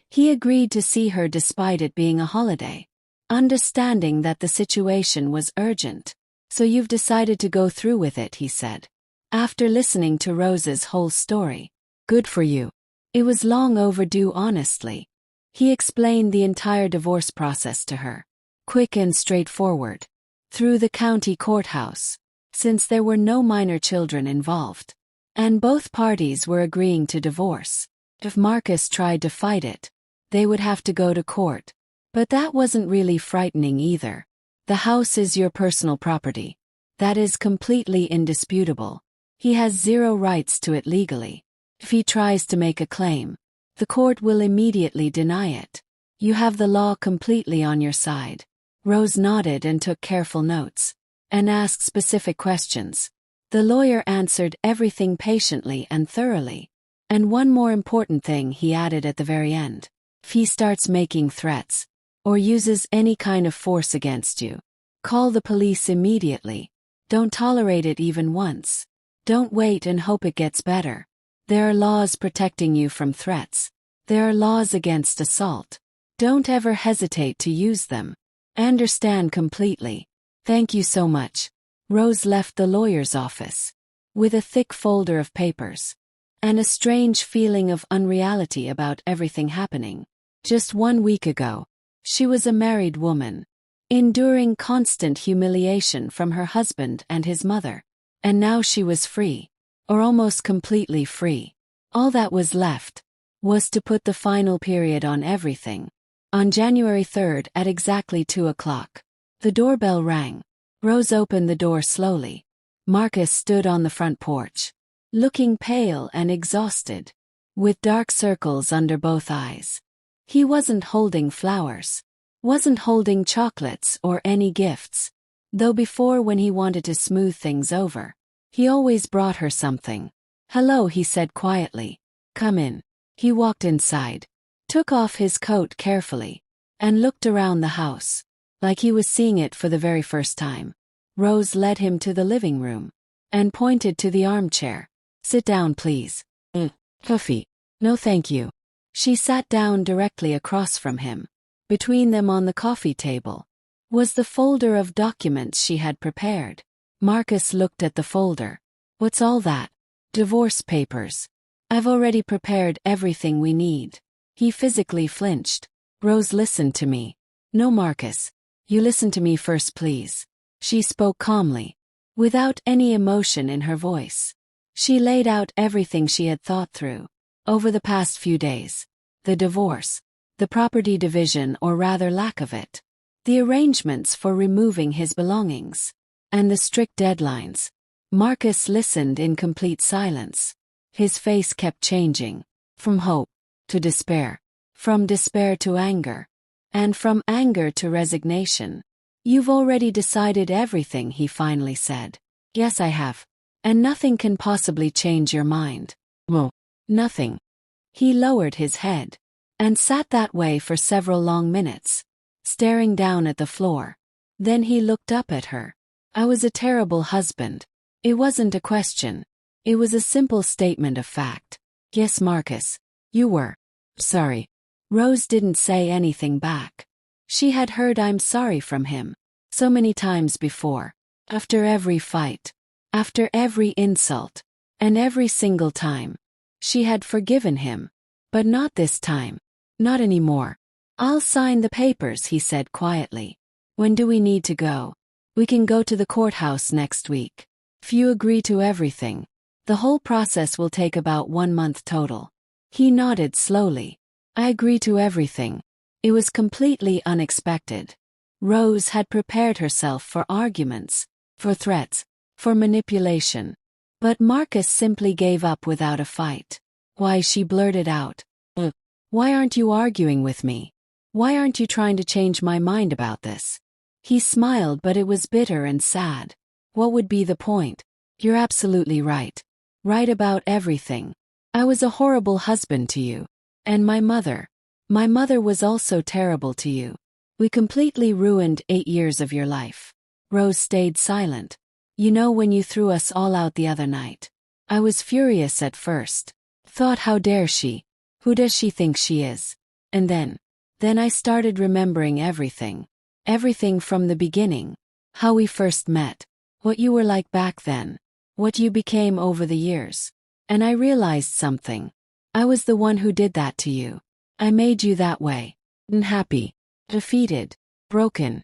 He agreed to see her despite it being a holiday, understanding that the situation was urgent. So you've decided to go through with it, he said. After listening to Rose's whole story. Good for you. It was long overdue, honestly. He explained the entire divorce process to her. Quick and straightforward. Through the county courthouse. Since there were no minor children involved. And both parties were agreeing to divorce. If Marcus tried to fight it, they would have to go to court. But that wasn't really frightening either. The house is your personal property. That is completely indisputable. He has 0 rights to it legally. If he tries to make a claim, the court will immediately deny it. You have the law completely on your side. Rose nodded and took careful notes, and asked specific questions. The lawyer answered everything patiently and thoroughly. And one more important thing he added at the very end. If he starts making threats, or uses any kind of force against you, call the police immediately. Don't tolerate it even once. Don't wait and hope it gets better. There are laws protecting you from threats. There are laws against assault. Don't ever hesitate to use them. I understand completely. Thank you so much. Rose left the lawyer's office with a thick folder of papers and a strange feeling of unreality about everything happening. Just 1 week ago, she was a married woman, enduring constant humiliation from her husband and his mother. And now she was free. Or almost completely free. All that was left was to put the final period on everything. On January 3rd at exactly 2 o'clock, the doorbell rang. Rose opened the door slowly. Marcus stood on the front porch, looking pale and exhausted, with dark circles under both eyes. He wasn't holding flowers, wasn't holding chocolates or any gifts, though before, when he wanted to smooth things over, he always brought her something. Hello, he said quietly. Come in. He walked inside, took off his coat carefully, and looked around the house. like he was seeing it for the very first time. Rose led him to the living room and pointed to the armchair. Sit down, please. Coffee. No, thank you. She sat down directly across from him. Between them on the coffee table was the folder of documents she had prepared. Marcus looked at the folder. What's all that? Divorce papers. I've already prepared everything we need. He physically flinched. Rose, listen to me. No, Marcus. You listen to me first, please. She spoke calmly, without any emotion in her voice. She laid out everything she had thought through over the past few days. The divorce, the property division or rather lack of it, the arrangements for removing his belongings, and the strict deadlines. Marcus listened in complete silence. His face kept changing, from hope to despair, from despair to anger, and from anger to resignation. You've already decided everything, he finally said. Yes, I have. And nothing can possibly change your mind. Well, nothing. He lowered his head and sat that way for several long minutes, staring down at the floor. Then he looked up at her. I was a terrible husband. It wasn't a question. It was a simple statement of fact. Yes, Marcus, you were. Sorry. Rose didn't say anything back. She had heard I'm sorry from him so many times before. After every fight, after every insult, and every single time. She had forgiven him. But not this time. Not anymore. I'll sign the papers, he said quietly. When do we need to go? We can go to the courthouse next week. If you agree to everything, the whole process will take about 1 month total. He nodded slowly. I agree to everything. It was completely unexpected. Rose had prepared herself for arguments, for threats, for manipulation. But Marcus simply gave up without a fight. Why, she blurted out. Why aren't you arguing with me? Why aren't you trying to change my mind about this? He smiled, but it was bitter and sad. What would be the point? You're absolutely right. Right about everything. I was a horrible husband to you. And my mother was also terrible to you. We completely ruined 8 years of your life. Rose stayed silent. You know, when you threw us all out the other night, I was furious at first. Thought, how dare she? Who does she think she is? And then I started remembering everything. Everything from the beginning. How we first met. What you were like back then. What you became over the years. And I realized something. I was the one who did that to you. I made you that way. Unhappy. Defeated. Broken.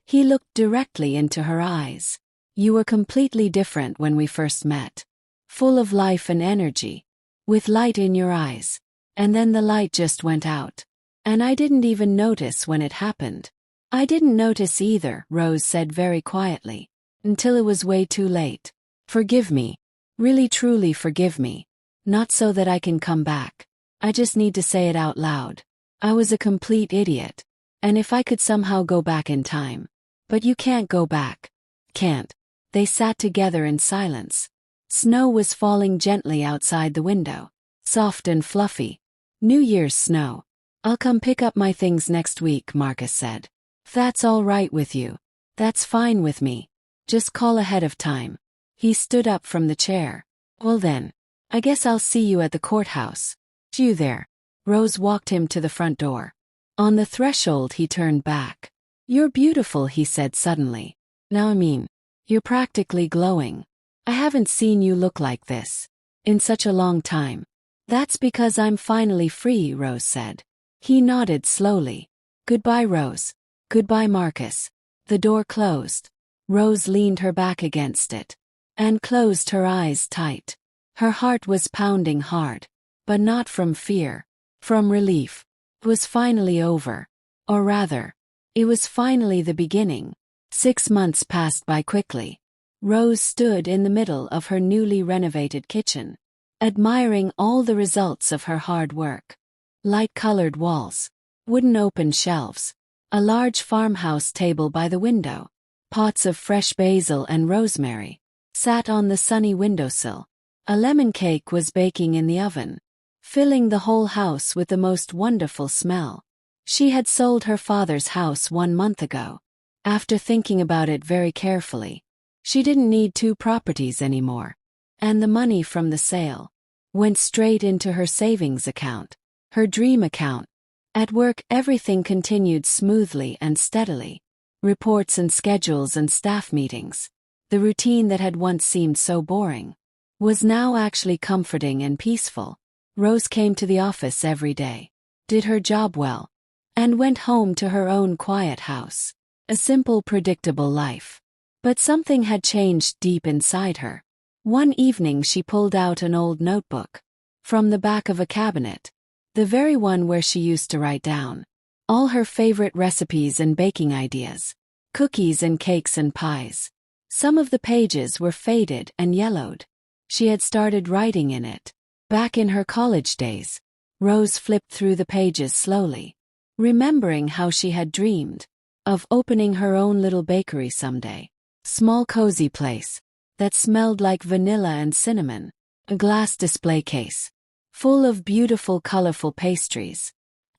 He looked directly into her eyes. You were completely different when we first met. Full of life and energy. With light in your eyes. And then the light just went out. And I didn't even notice when it happened. I didn't notice either, Rose said very quietly. Until it was way too late. Forgive me. Really truly forgive me. Not so that I can come back. I just need to say it out loud. I was a complete idiot. And if I could somehow go back in time. But you can't go back. Can't. They sat together in silence. Snow was falling gently outside the window. Soft and fluffy. New Year's snow. I'll come pick up my things next week, Marcus said. If that's all right with you. That's fine with me. Just call ahead of time. He stood up from the chair. Well then. I guess I'll see you at the courthouse. See you there. Rose walked him to the front door. On the threshold he turned back. You're beautiful, he said suddenly. Now I mean, you're practically glowing. I haven't seen you look like this in such a long time. That's because I'm finally free, Rose said. He nodded slowly. Goodbye, Rose. Goodbye, Marcus. The door closed. Rose leaned her back against it and closed her eyes tight. Her heart was pounding hard, but not from fear, from relief. It was finally over. Or rather, it was finally the beginning. 6 months passed by quickly. Rose stood in the middle of her newly renovated kitchen, admiring all the results of her hard work. Light-colored walls, wooden open shelves, a large farmhouse table by the window, pots of fresh basil and rosemary sat on the sunny windowsill. A lemon cake was baking in the oven, filling the whole house with the most wonderful smell. She had sold her father's house 1 month ago. After thinking about it very carefully, she didn't need 2 properties anymore. And the money from the sale went straight into her savings account, her dream account. At work, everything continued smoothly and steadily. Reports and schedules and staff meetings. The routine that had once seemed so boring was now actually comforting and peaceful. Rose came to the office every day, did her job well, and went home to her own quiet house. A simple, predictable life. But something had changed deep inside her. One evening she pulled out an old notebook from the back of a cabinet, the very one where she used to write down all her favorite recipes and baking ideas, cookies and cakes and pies. Some of the pages were faded and yellowed. She had started writing in it back in her college days. Rose flipped through the pages slowly, remembering how she had dreamed of opening her own little bakery someday. Small cozy place that smelled like vanilla and cinnamon. A glass display case full of beautiful, colorful pastries,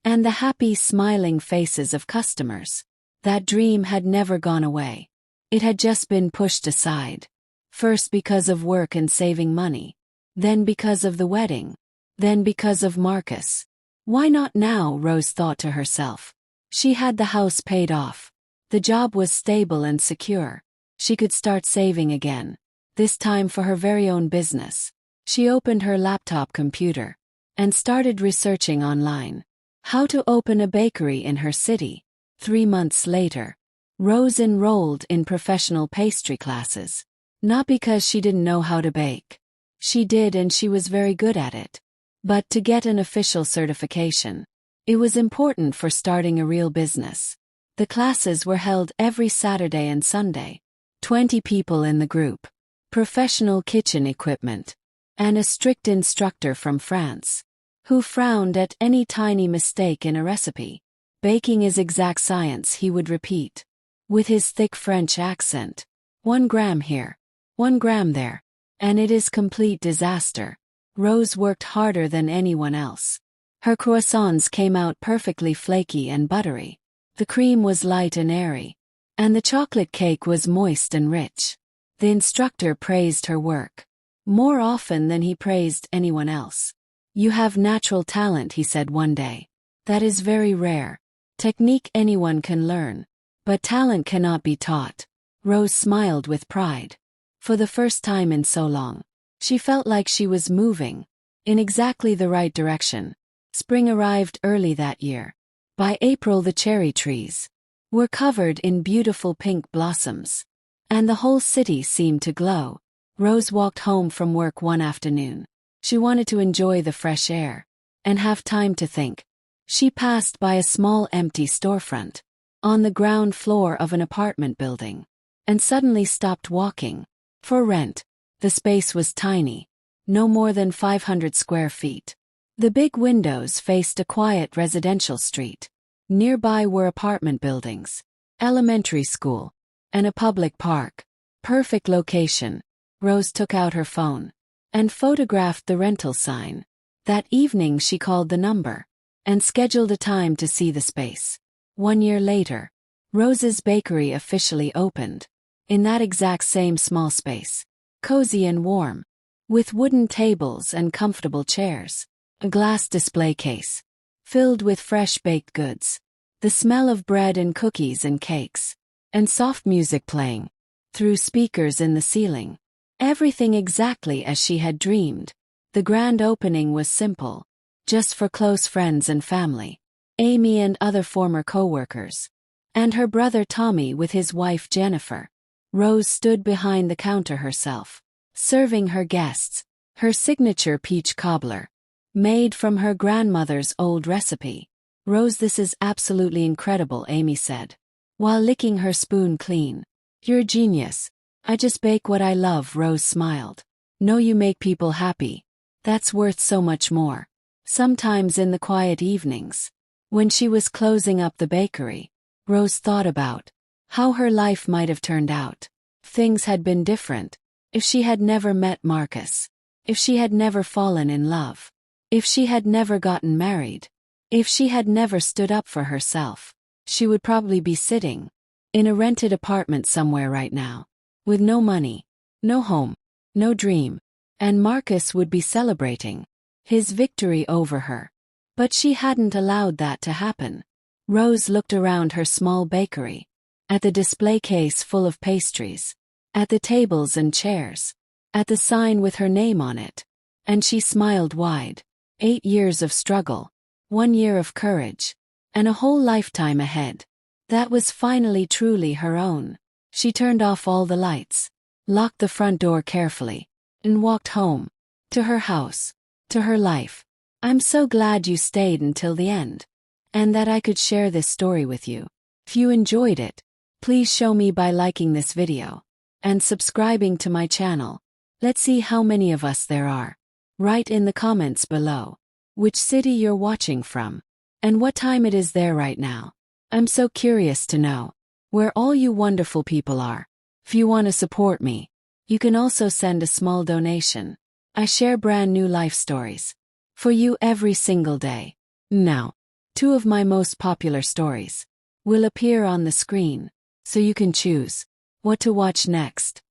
and the happy, smiling faces of customers. That dream had never gone away. It had just been pushed aside. First because of work and saving money, then because of the wedding, then because of Marcus. Why not now, Rose thought to herself. She had the house paid off. The job was stable and secure. She could start saving again, this time for her very own business. She opened her laptop computer and started researching online how to open a bakery in her city. 3 months later, Rose enrolled in professional pastry classes. Not because she didn't know how to bake. She did, and she was very good at it. But to get an official certification, it was important for starting a real business. The classes were held every Saturday and Sunday. 20 people in the group, professional kitchen equipment, and a strict instructor from France, who frowned at any tiny mistake in a recipe. Baking is exact science, he would repeat, with his thick French accent. 1 gram here, 1 gram there, and it is complete disaster. Rose worked harder than anyone else. Her croissants came out perfectly flaky and buttery. The cream was light and airy, and the chocolate cake was moist and rich. The instructor praised her work more often than he praised anyone else. You have natural talent, he said one day. That is very rare. Technique anyone can learn, but talent cannot be taught. Rose smiled with pride. For the first time in so long, she felt like she was moving in exactly the right direction. Spring arrived early that year. By April, the cherry trees were covered in beautiful pink blossoms, and the whole city seemed to glow. Rose walked home from work one afternoon. She wanted to enjoy the fresh air and have time to think. She passed by a small empty storefront on the ground floor of an apartment building and suddenly stopped walking. For rent, the space was tiny, no more than 500 square feet. The big windows faced a quiet residential street. Nearby were apartment buildings, elementary school, and a public park. Perfect location. Rose took out her phone and photographed the rental sign. That evening she called the number and scheduled a time to see the space. 1 year later, Rose's bakery officially opened. In that exact same small space, cozy and warm, with wooden tables and comfortable chairs, a glass display case filled with fresh baked goods, the smell of bread and cookies and cakes, and soft music playing through speakers in the ceiling. Everything exactly as she had dreamed. The grand opening was simple, just for close friends and family, Amy and other former co-workers, and her brother Tommy with his wife Jennifer. Rose stood behind the counter herself, serving her guests her signature peach cobbler, made from her grandmother's old recipe. Rose, this is absolutely incredible, Amy said, while licking her spoon clean. You're a genius. I just bake what I love, Rose smiled. No, you make people happy. That's worth so much more. Sometimes in the quiet evenings, when she was closing up the bakery, Rose thought about how her life might have turned out. Things had been different. If she had never met Marcus. If she had never fallen in love. If she had never gotten married. If she had never stood up for herself, she would probably be sitting in a rented apartment somewhere right now, with no money, no home, no dream, and Marcus would be celebrating his victory over her. But she hadn't allowed that to happen. Rose looked around her small bakery, at the display case full of pastries, at the tables and chairs, at the sign with her name on it, and she smiled wide. 8 years of struggle, 1 year of courage, and a whole lifetime ahead. That was finally truly her own. She turned off all the lights, locked the front door carefully, and walked home, to her house, to her life. I'm so glad you stayed until the end, and that I could share this story with you. If you enjoyed it, please show me by liking this video and subscribing to my channel. Let's see how many of us there are. Write in the comments below which city you're watching from and what time it is there right now. I'm so curious to know where all you wonderful people are. If you want to support me, you can also send a small donation. I share brand new life stories for you every single day. Now, 2 of my most popular stories will appear on the screen, so you can choose what to watch next.